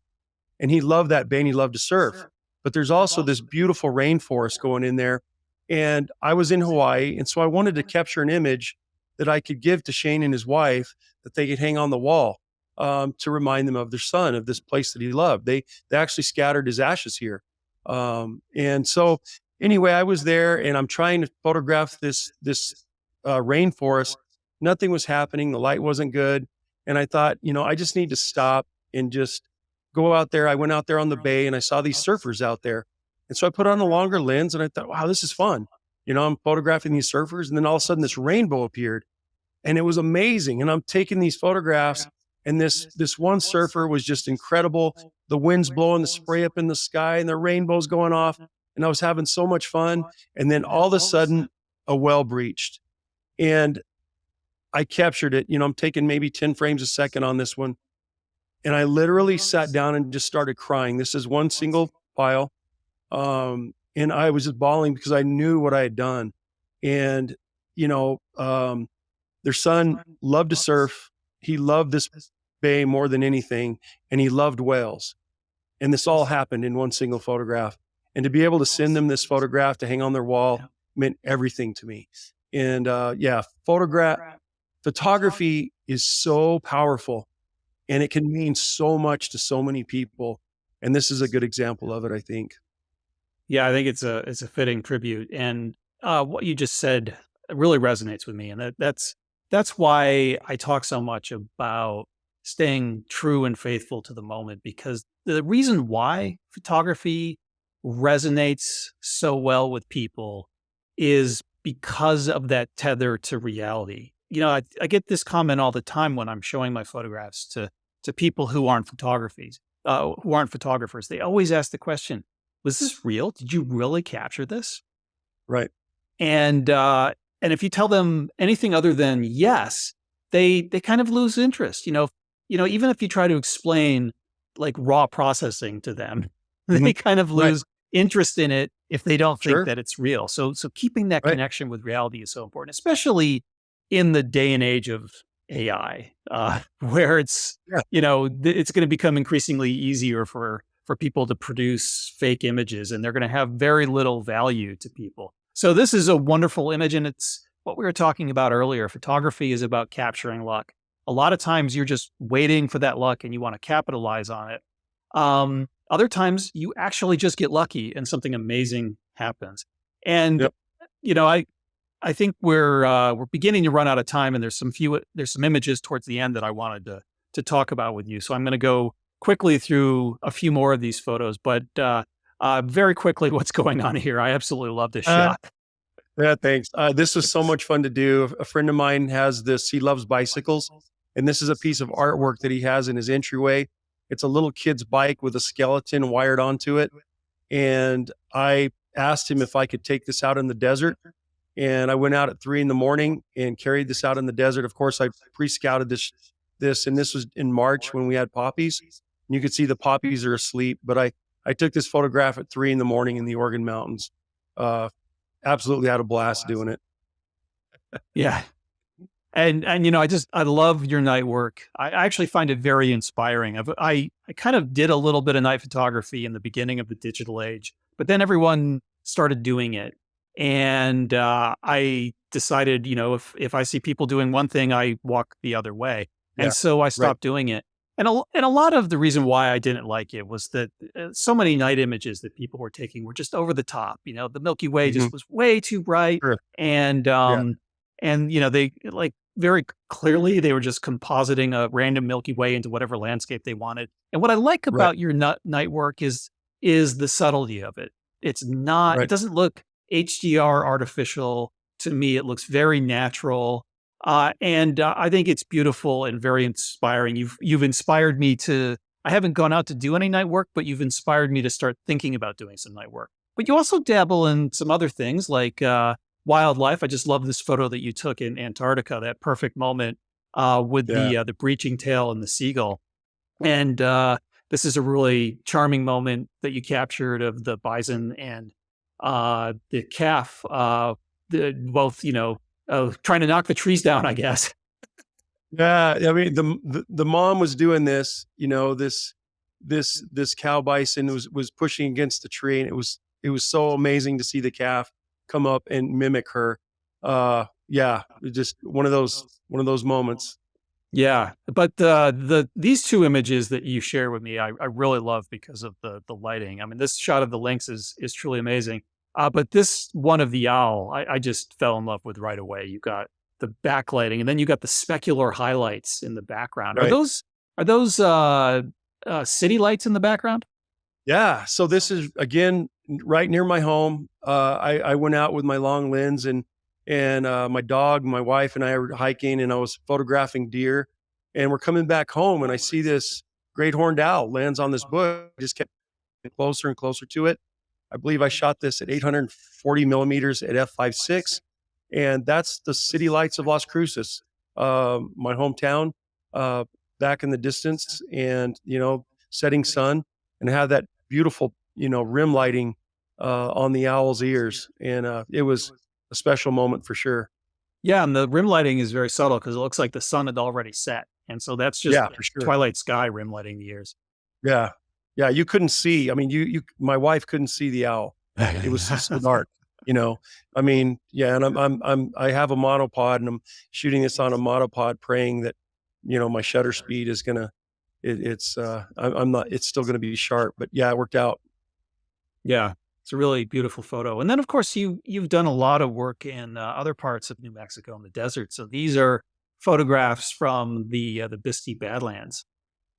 S2: and he loved that bay and he loved to surf. But there's also this beautiful rainforest going in there. And I was in Hawaii, and so I wanted to capture an image that I could give to Shane and his wife that they could hang on the wall to remind them of their son, of this place that he loved. They actually scattered his ashes here. And so anyway, I was there and I'm trying to photograph this rainforest. Nothing was happening. The light wasn't good. And I thought, you know, I just need to stop and just go out there. I went out there on the bay and I saw these surfers out there. And so I put on a longer lens and I thought, wow, this is fun. You know, I'm photographing these surfers. And then all of a sudden this rainbow appeared and it was amazing. And I'm taking these photographs, and this one surfer was just incredible. The wind's blowing the spray up in the sky and the rainbow's going off. And I was having so much fun. And then all of a sudden, a well breached. And I captured it. You know, I'm taking maybe 10 frames a second on this one. And I literally sat down and just started crying. This is one single file. And I was just bawling because I knew what I had done. And, you know, their son loved to surf. He loved this bay more than anything. And he loved whales. And this all happened in one single photograph. And to be able to send them this photograph to hang on their wall meant everything to me. And yeah, photography is so powerful, and it can mean so much to so many people. And this is a good example of it, I think.
S1: Yeah, I think it's a fitting tribute, and what you just said really resonates with me, and that's why I talk so much about staying true and faithful to the moment. Because the reason why photography resonates so well with people is because of that tether to reality. I get this comment all the time when I'm showing my photographs to people who aren't photographers. They always ask the question, was this real? Did you really capture this?
S2: Right.
S1: And and if you tell them anything other than yes, they kind of lose interest. Even if you try to explain like raw processing to them,
S2: Hmm.
S1: they kind of
S2: Right.
S1: lose interest in it if they don't think
S2: Sure.
S1: that it's real. So keeping that
S2: Right.
S1: connection with reality is so important, especially in the day and age of AI, where
S2: Yeah.
S1: it's going to become increasingly easier for people to produce fake images, and they're going to have very little value to people. So this is a wonderful image, and it's what we were talking about earlier. Photography is about capturing luck. A lot of times you're just waiting for that luck and you want to capitalize on it. Other times you actually just get lucky and something amazing happens. And
S2: Yep.
S1: you know, I think we're beginning to run out of time, and there's some images towards the end that I wanted to talk about with you. So I'm going to go quickly through a few more of these photos, but very quickly, what's going on here? I absolutely love this
S2: Uh,
S1: shot.
S2: yeah. Thanks. This was so much fun to do. A friend of mine has this. He loves bicycles, and this is a piece of artwork that he has in his entryway. It's a little kid's bike with a skeleton wired onto it. And I asked him if I could take this out in the desert. And I went out at 3 in the morning and carried this out in the desert. Of course, I pre-scouted this, and this was in March when we had poppies. And you could see the poppies are asleep. But I took this photograph at 3 in the morning in the Oregon mountains. Uh, Absolutely had a blast doing it.
S1: Yeah. And I love your night work. I actually find it very inspiring. I kind of did a little bit of night photography in the beginning of the digital age, but then everyone started doing it, and I decided, if I see people doing one thing, I walk the other way, and
S2: Yeah.
S1: so I
S2: Right.
S1: stopped doing it. And a lot of the reason why I didn't like it was that so many night images that people were taking were just over the top. The Milky Way
S2: Hmm.
S1: just was way too bright,
S2: Sure.
S1: and
S2: Yeah.
S1: they like very clearly they were just compositing a random Milky Way into whatever landscape they wanted. And what I like
S2: Right.
S1: about your night work is the subtlety of it. It
S2: Right.
S1: doesn't look HDR artificial to me. It looks very natural. And I think it's beautiful and very inspiring. You've inspired me to. I haven't gone out to do any night work, but you've inspired me to start thinking about doing some night work. But you also dabble in some other things like wildlife. I just love this photo that you took in Antarctica, that perfect moment with
S2: Yeah.
S1: the breaching tail and the seagull. And this is a really charming moment that you captured of the bison and the calf, both, trying to knock the trees down, I guess.
S2: Yeah, I mean, the mom was doing this, this cow bison was pushing against the tree, and it was so amazing to see the calf come up and mimic her. Yeah, just one of those moments.
S1: Yeah, but these two images that you share with me, I really love because of the lighting. I mean, this shot of the lynx is truly amazing. But this one of the owl, I just fell in love with right away. You got the backlighting, and then you got the specular highlights in the background.
S2: Right.
S1: Are those city lights in the background?
S2: Yeah. So this is again right near my home. I went out with my long lens, and my dog, my wife, and I were hiking, and I was photographing deer. And we're coming back home, and I see this great horned owl lands on this bush. I just kept getting closer and closer to it. I believe I shot this at 840 millimeters at f/5.6, and that's the city lights of Las Cruces, my hometown, uh, back in the distance, and setting sun, and have that beautiful rim lighting on the owl's ears, and it was a special moment for sure.
S1: Yeah, and the rim lighting is very subtle because it looks like the sun had already set, and so that's just
S2: Yeah, for sure.
S1: twilight sky rim lighting the ears.
S2: Yeah, yeah. You couldn't see. I mean, my wife couldn't see the owl. It was so dark. you know. I mean, yeah, and I have a monopod, and I'm shooting this on a monopod, praying that, my shutter speed is gonna, I'm not, it's still gonna be sharp. But yeah, it worked out.
S1: Yeah, it's a really beautiful photo. And then, of course, you've done a lot of work in other parts of New Mexico in the desert. So these are photographs from the Bisti Badlands.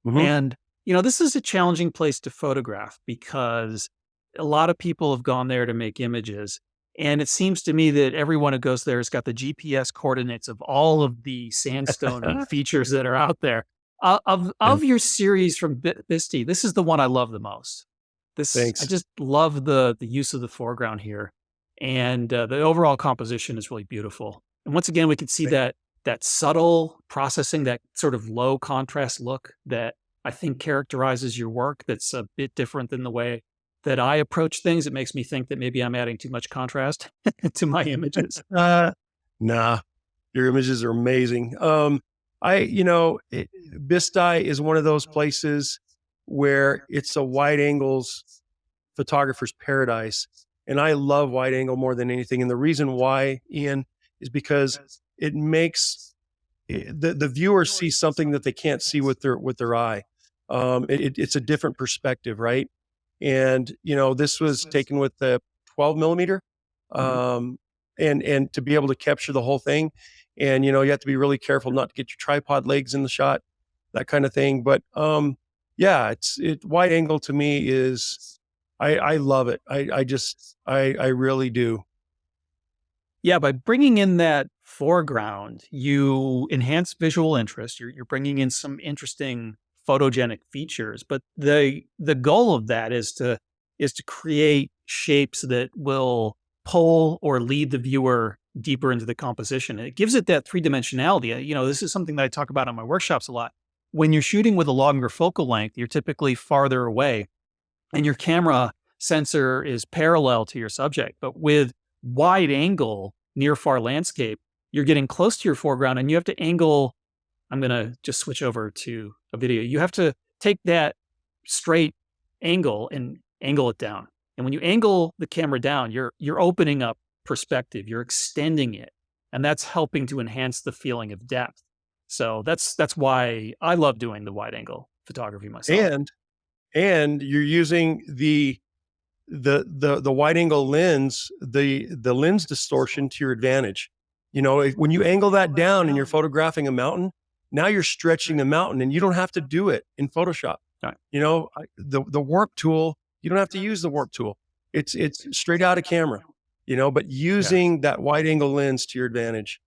S2: Hmm.
S1: And this is a challenging place to photograph because a lot of people have gone there to make images. And it seems to me that everyone who goes there has got the GPS coordinates of all of the sandstone features that are out there.
S2: Yeah,
S1: Of your series from Bisti, this is the one I love the most. I
S2: thanks.
S1: just love the use of the foreground here, and the overall composition is really beautiful. And once again, we can see that subtle processing, that sort of low contrast look that I think characterizes your work. That's a bit different than the way that I approach things. It makes me think that maybe I'm adding too much contrast to my images.
S2: Uh, nah, your images are amazing. Bistai is one of those places where it's a wide angles photographer's paradise. And I love wide angle more than anything. And the reason why, Ian, is because it makes the viewer see something that they can't see with their eye. It's a different perspective, right? And this was taken with the 12 millimeter,
S1: Mhm.
S2: um, and to be able to capture the whole thing. And you have to be really careful not to get your tripod legs in the shot, that kind of thing. But yeah, it wide angle to me is, I love it. I really do.
S1: Yeah, by bringing in that foreground, you enhance visual interest. You're bringing in some interesting photogenic features, but the goal of that is to create shapes that will pull or lead the viewer deeper into the composition. And it gives it that three dimensionality. This is something that I talk about in my workshops a lot. When you're shooting with a longer focal length, you're typically farther away and your camera sensor is parallel to your subject. But with wide angle near far landscape, you're getting close to your foreground and you have to angle. I'm going to just switch over to a video. You have to take that straight angle and angle it down. And when you angle the camera down, you're opening up perspective, you're extending it, and that's helping to enhance the feeling of depth. So that's why I love doing the wide angle photography myself.
S2: And you're using the wide angle lens, the lens distortion to your advantage. When you angle that down and you're photographing a mountain, now you're stretching the mountain, and you don't have to do it in Photoshop.
S1: All right.
S2: The warp tool, you don't have to use the warp tool. It's straight out of camera. But
S1: Yeah.
S2: using that wide angle lens to your advantage,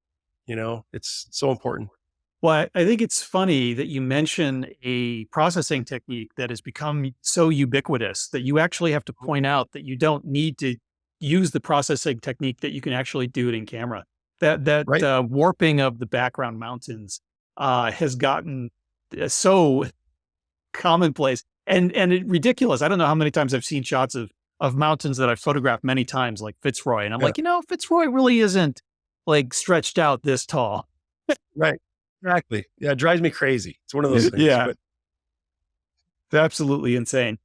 S2: it's so important.
S1: Well, I think it's funny that you mention a processing technique that has become so ubiquitous that you actually have to point out that you don't need to use the processing technique, that you can actually do it in camera. That
S2: Right.
S1: warping of the background mountains has gotten so commonplace and ridiculous. I don't know how many times I've seen shots of mountains that I've photographed many times, like Fitzroy, and I'm
S2: Yeah.
S1: like, Fitzroy really isn't like stretched out this tall.
S2: Right. Exactly. Yeah. It drives me crazy. It's one of those things,
S1: Yeah,
S2: but
S1: it's absolutely insane.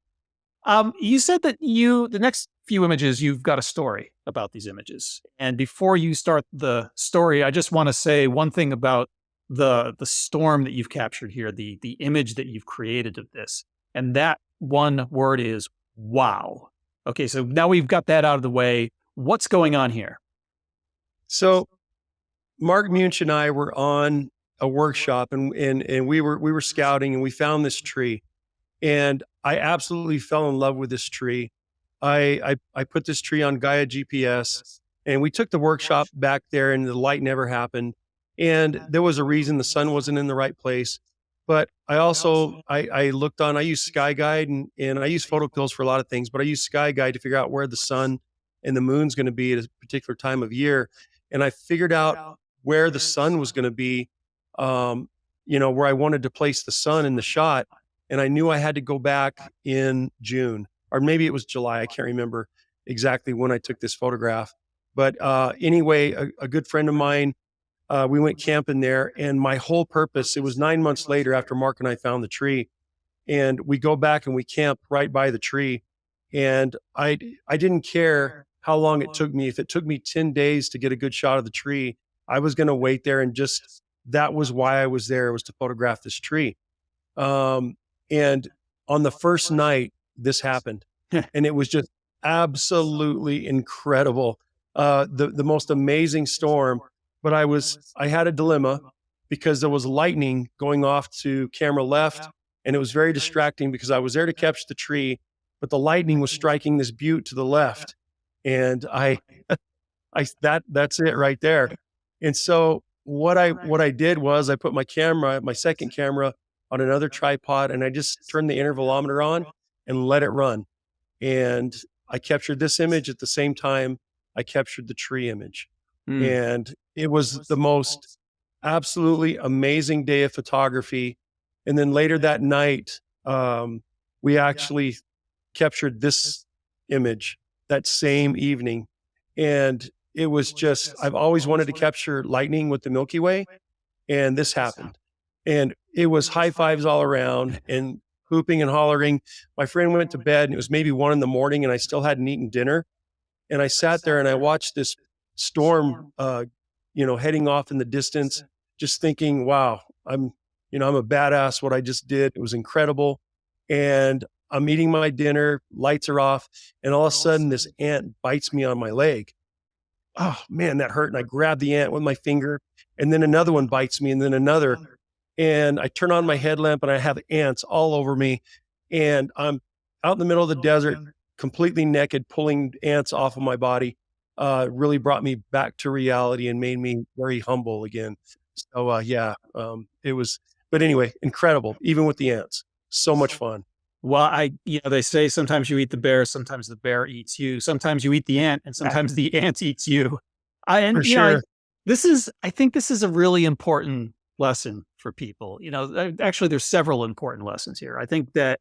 S1: You said that the next few images, you've got a story about these images. And before you start the story, I just want to say one thing about the storm that you've captured here, the image that you've created of this. And that one word is wow. Okay, so now we've got that out of the way. What's going on here?
S2: so Mark Munch and I were on a workshop, and we were scouting, and we found this tree, and I absolutely fell in love with this tree. I put this tree on Gaia GPS, and we took the workshop back there, and the light never happened. And there was a reason: the sun wasn't in the right place. But I looked on, I use Sky Guide, and I use photo pills for a lot of things, but I use Sky Guide to figure out where the sun and the moon's going to be at a particular time of year. And I figured out where the sun was going to be, where I wanted to place the sun in the shot. And I knew I had to go back in June, or maybe it was July. I can't remember exactly when I took this photograph. But anyway, a good friend of mine, we went camping there, and my whole purpose, it was 9 months later after Mark and I found the tree, and we go back and we camp right by the tree. And I didn't care how long it took me. If it took me 10 days to get a good shot of the tree, I was going to wait there and just, that was why I was there, was to photograph this tree. Um, and on the first night, this happened, and it was just absolutely incredible. The most amazing storm. But I had a dilemma because there was lightning going off to camera left, and it was very distracting because I was there to catch the tree, but the lightning was striking this butte to the left, and that's it right there. And so what I did was I put my second camera on another tripod, and I just turned the intervalometer on and let it run. And I captured this image at the same time I captured the tree image.
S1: Mm.
S2: And it was the most absolutely amazing day of photography. And then later that night, we actually captured this image that same evening. And it was just, I've always wanted to capture lightning with the Milky Way, and this happened. And it was high fives all around and hooping and hollering. My friend went to bed, and it was maybe 1 in the morning, and I still hadn't eaten dinner. And I sat there and I watched this storm, heading off in the distance, just thinking, wow, I'm a badass. What I just did, it was incredible. And I'm eating my dinner, lights are off, and all of a sudden this ant bites me on my leg. Oh man, that hurt. And I grab the ant with my finger, and then another one bites me, and then another. And I turn on my headlamp, and I have ants all over me. And I'm out in the middle of the desert, completely naked, pulling ants off of my body. Really brought me back to reality and made me very humble again. So it was. But anyway, incredible. Even with the ants, so much fun.
S1: Well, they say sometimes you eat the bear, sometimes the bear eats you, sometimes you eat the ant, and sometimes the ant eats you.
S2: For
S1: And
S2: sure.
S1: I think this is a really important lesson for people. Actually, there's several important lessons here. I think that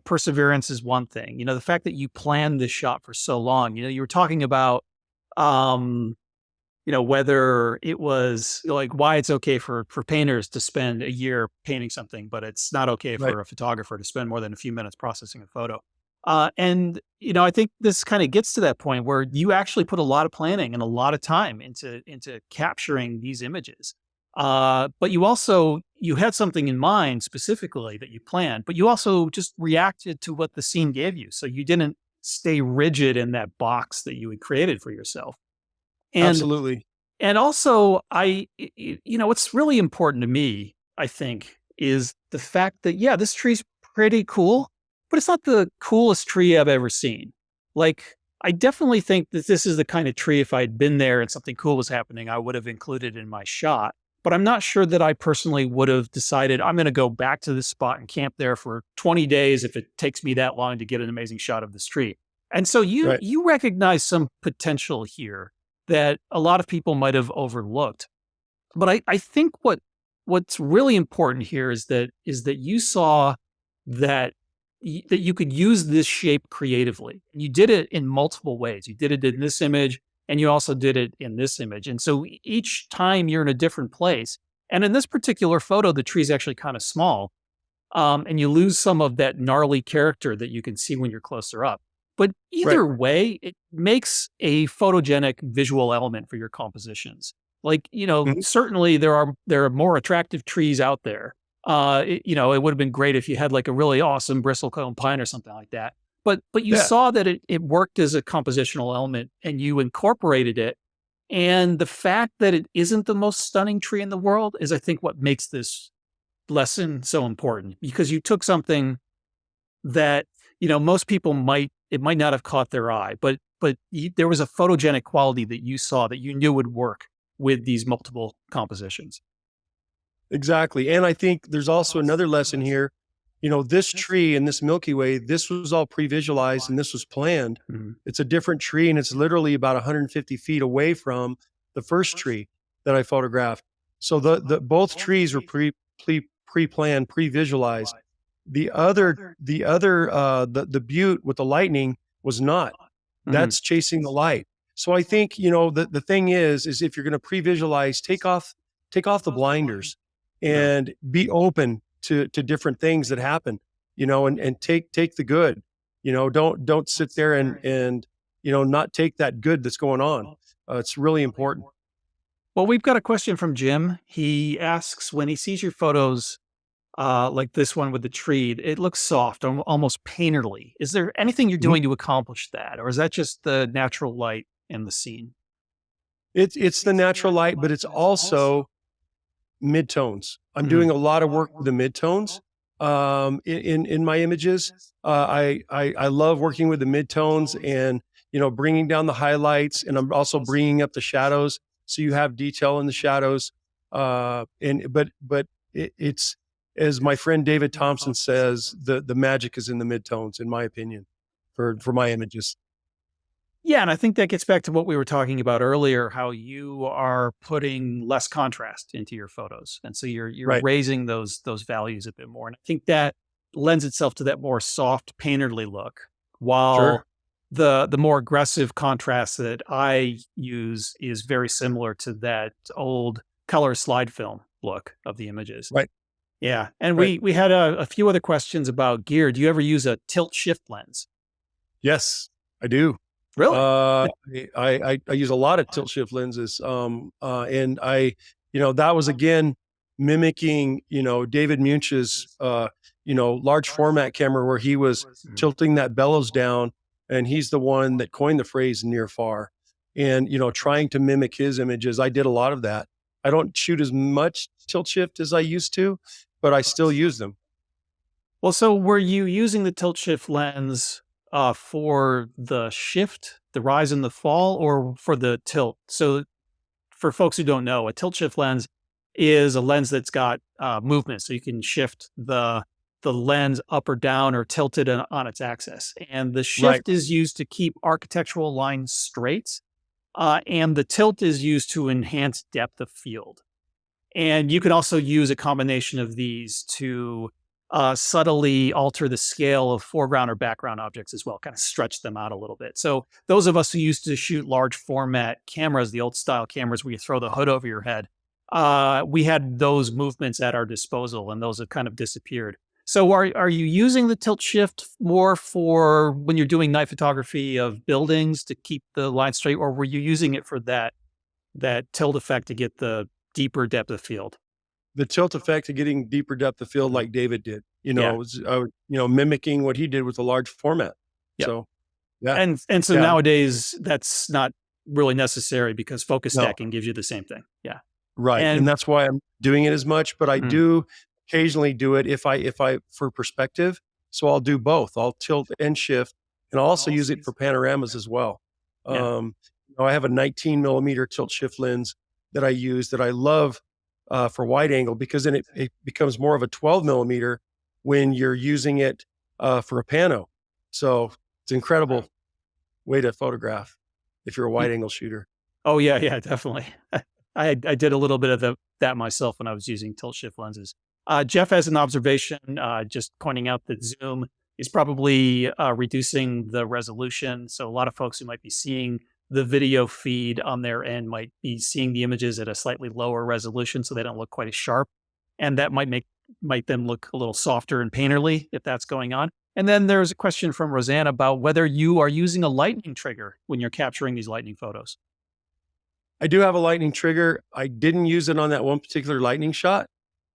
S1: perseverance is one thing. The fact that you planned this shot for so long. You were talking about um, whether it was like why it's okay for painters to spend a year painting something, but it's not okay
S2: Right.
S1: for a photographer to spend more than a few minutes processing a photo. I think this kind of gets to that point where you actually put a lot of planning and a lot of time into capturing these images. But you had something in mind specifically that you planned, but you also just reacted to what the scene gave you. So you didn't stay rigid in that box that you had created for yourself. And
S2: Absolutely.
S1: and also, what's really important to me, I think, is the fact that, yeah, this tree's pretty cool, but it's not the coolest tree I've ever seen. Like, I definitely think that this is the kind of tree, if I'd been there and something cool was happening, I would have included in my shot. But I'm not sure that I personally would have decided I'm going to go back to this spot and camp there for 20 days if it takes me that long to get an amazing shot of this tree. And so
S2: Right.
S1: you recognize some potential here that a lot of people might have overlooked. But I think what's really important here is that you saw that that you could use this shape creatively. You did it in multiple ways. You did it in this image, and you also did it in this image. And so each time you're in a different place. And in this particular photo, the tree's actually kind of small, and you lose some of that gnarly character that you can see when you're closer up. But
S2: Right.
S1: either way, it makes a photogenic visual element for your compositions. Like,
S2: Mhm.
S1: certainly there are more attractive trees out there. It would have been great if you had like a really awesome bristlecone pine or something like that. But you
S2: Yeah.
S1: saw that it worked as a compositional element and you incorporated it. And the fact that it isn't the most stunning tree in the world is, I think, what makes this lesson so important because you took something that, most people might not have caught their eye, but there was a photogenic quality that you saw that you knew would work with these multiple compositions.
S2: Exactly. And I think there's also another lesson here. This tree and this Milky Way, this was all pre-visualized and this was planned.
S1: Mhm.
S2: It's a different tree, and it's literally about 150 feet away from the first tree that I photographed. So the both trees were pre-planned, pre-visualized. The butte with the lightning was not.
S1: Mhm.
S2: That's chasing the light. So I think, the thing is if you're going to pre-visualize, take off the blinders
S1: Yeah.
S2: and be open to different things that happen, and take the good. Don't sit there and not take that good that's going on. It's really important.
S1: Well, we've got a question from Jim. He asks, when he sees your photos, like this one with the tree, it looks soft, almost painterly. Is there anything you're
S2: Mhm.
S1: doing to accomplish that, or is that just the natural light in the scene?
S2: It's the natural light, but it's also midtones. I'm
S1: Mhm.
S2: doing a lot of work with the midtones in my images. I love working with the midtones and bringing down the highlights, and I'm also bringing up the shadows so you have detail in the shadows. And but it's, as my friend David Thompson says, the magic is in the midtones, in my opinion, for my images.
S1: Yeah, and I think that gets back to what we were talking about earlier, how you are putting less contrast into your photos, and so you're
S2: Right.
S1: raising those values a bit more, and I think that lends itself to that more soft, painterly look, while
S2: Sure.
S1: the more aggressive contrast that I use is very similar to that old color slide film look of the images.
S2: Right.
S1: Yeah, and
S2: Right.
S1: we had a few other questions about gear. Do you ever use a tilt shift lens?
S2: Yes, I do.
S1: Really?
S2: Uh, I use a lot of tilt shift lenses, and that was again mimicking, David Munch's, large format camera where he was
S1: Mhm.
S2: tilting that bellows down, and he's the one that coined the phrase near far, and trying to mimic his images. I did a lot of that. I don't shoot as much tilt shift as I used to, but I still use them.
S1: Well, so were you using the tilt shift lens for the shift, the rise and the fall, or for the tilt? So, for folks who don't know, a tilt shift lens is a lens that's got movement, so you can shift the lens up or down or tilt it on its axis. And the
S2: Right.
S1: shift is used to keep architectural lines straight, and the tilt is used to enhance depth of field. And you can also use a combination of these to subtly alter the scale of foreground or background objects as well, kind of stretch them out a little bit. So, those of us who used to shoot large format cameras, the old style cameras where you throw the hood over your head, we had those movements at our disposal, and those have kind of disappeared. So, are you using the tilt shift more for when you're doing night photography of buildings to keep the line straight, or were you using it for that tilt effect to get the deeper depth of field?
S2: The tilt effect of getting deeper depth of field
S1: Mhm.
S2: like David did,
S1: Yeah.
S2: mimicking what he did with a large format.
S1: Yep.
S2: So, yeah,
S1: And so
S2: yeah,
S1: nowadays that's not really necessary because focus
S2: no,
S1: stacking gives you the same thing. Yeah.
S2: right, and
S1: And
S2: that's why I'm doing it as much, but I
S1: mm,
S2: do occasionally do it if I for perspective, so I'll do both. I'll tilt and shift, and I'll also use it for panoramas as well.
S1: yeah.
S2: I have a 19 millimeter tilt shift lens that I use that I love, for wide angle, because then it becomes more of a 12 millimeter when you're using it, for a pano. So, it's an incredible way to photograph if you're a
S1: Y
S2: wide angle shooter.
S1: Oh, yeah, yeah, definitely. I did a little bit of that myself when I was using tilt shift lenses. Jeff has an observation, just pointing out that Zoom is probably reducing the resolution. So a lot of folks who might be seeing the video feed on their end might be seeing the images at a slightly lower resolution, so they don't look quite as sharp, and that might then look a little softer and painterly if that's going on. And then there's a question from Roseanne about whether you are using a lightning trigger when you're capturing these lightning photos.
S2: I do have a lightning trigger. I didn't use it on that one particular lightning shot.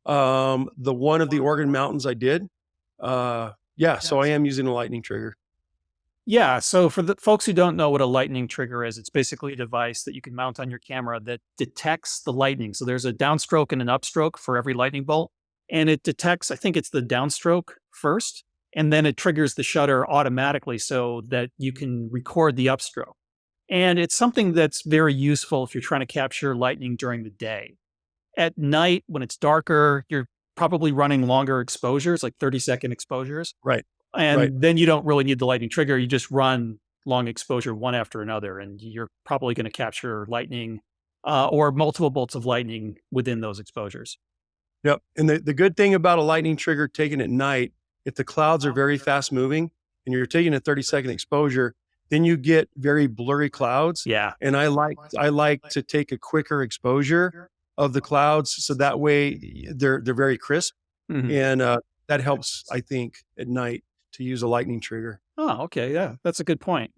S2: The one of the Oregon Mountains I did. Yeah, so I am using a lightning trigger.
S1: Yeah, so for the folks who don't know what a lightning trigger is, it's basically a device that you can mount on your camera that detects the lightning. So there's a downstroke and an upstroke for every lightning bolt, and it detects, I think it's the downstroke first, and then it triggers the shutter automatically so that you can record the upstroke. And it's something that's very useful if you're trying to capture lightning during the day. At night, when it's darker, you're probably running longer exposures, like 30-second exposures.
S2: Right, right.
S1: And then you don't really need the lightning trigger. You just run long exposure one after another, and you're probably going to capture lightning or multiple bolts of lightning within those exposures.
S2: Yep. And the good thing about a lightning trigger taken at night, if the clouds are very fast moving and you're taking a 30-second exposure, then you get very blurry clouds.
S1: Yeah.
S2: And I like to take a quicker exposure of the clouds so that way they're very crisp.
S1: Mhm.
S2: And that helps, I think, at night to use a lightning trigger.
S1: Oh, okay. Yeah, that's a good point.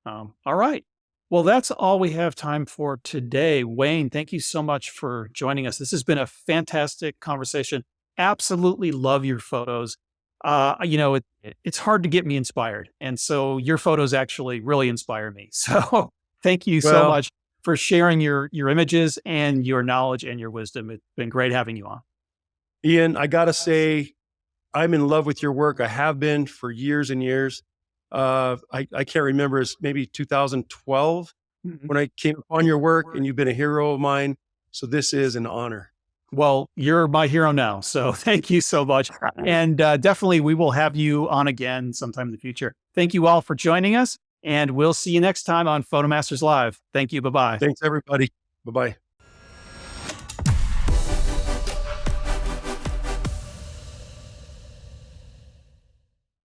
S1: All right. Well, that's all we have time for today. Wayne, thank you so much for joining us. This has been a fantastic conversation. Absolutely love your photos. It's hard to get me inspired. And so your photos actually really inspire me. So thank you so
S2: Well,
S1: much for sharing your images and your knowledge and your wisdom. It's been great having you on.
S2: Ian, I got to say, I'm in love with your work. I have been for years and years. I can't remember, it's maybe 2012
S1: Mhm.
S2: when I came upon your work, and you've been a hero of mine. So this is an honor.
S1: Well, you're my hero now. So thank you so much. And definitely, we will have you on again sometime in the future. Thank you all for joining us. And we'll see you next time on Photomasters Live. Thank you. Bye bye.
S2: Thanks, everybody. Bye bye.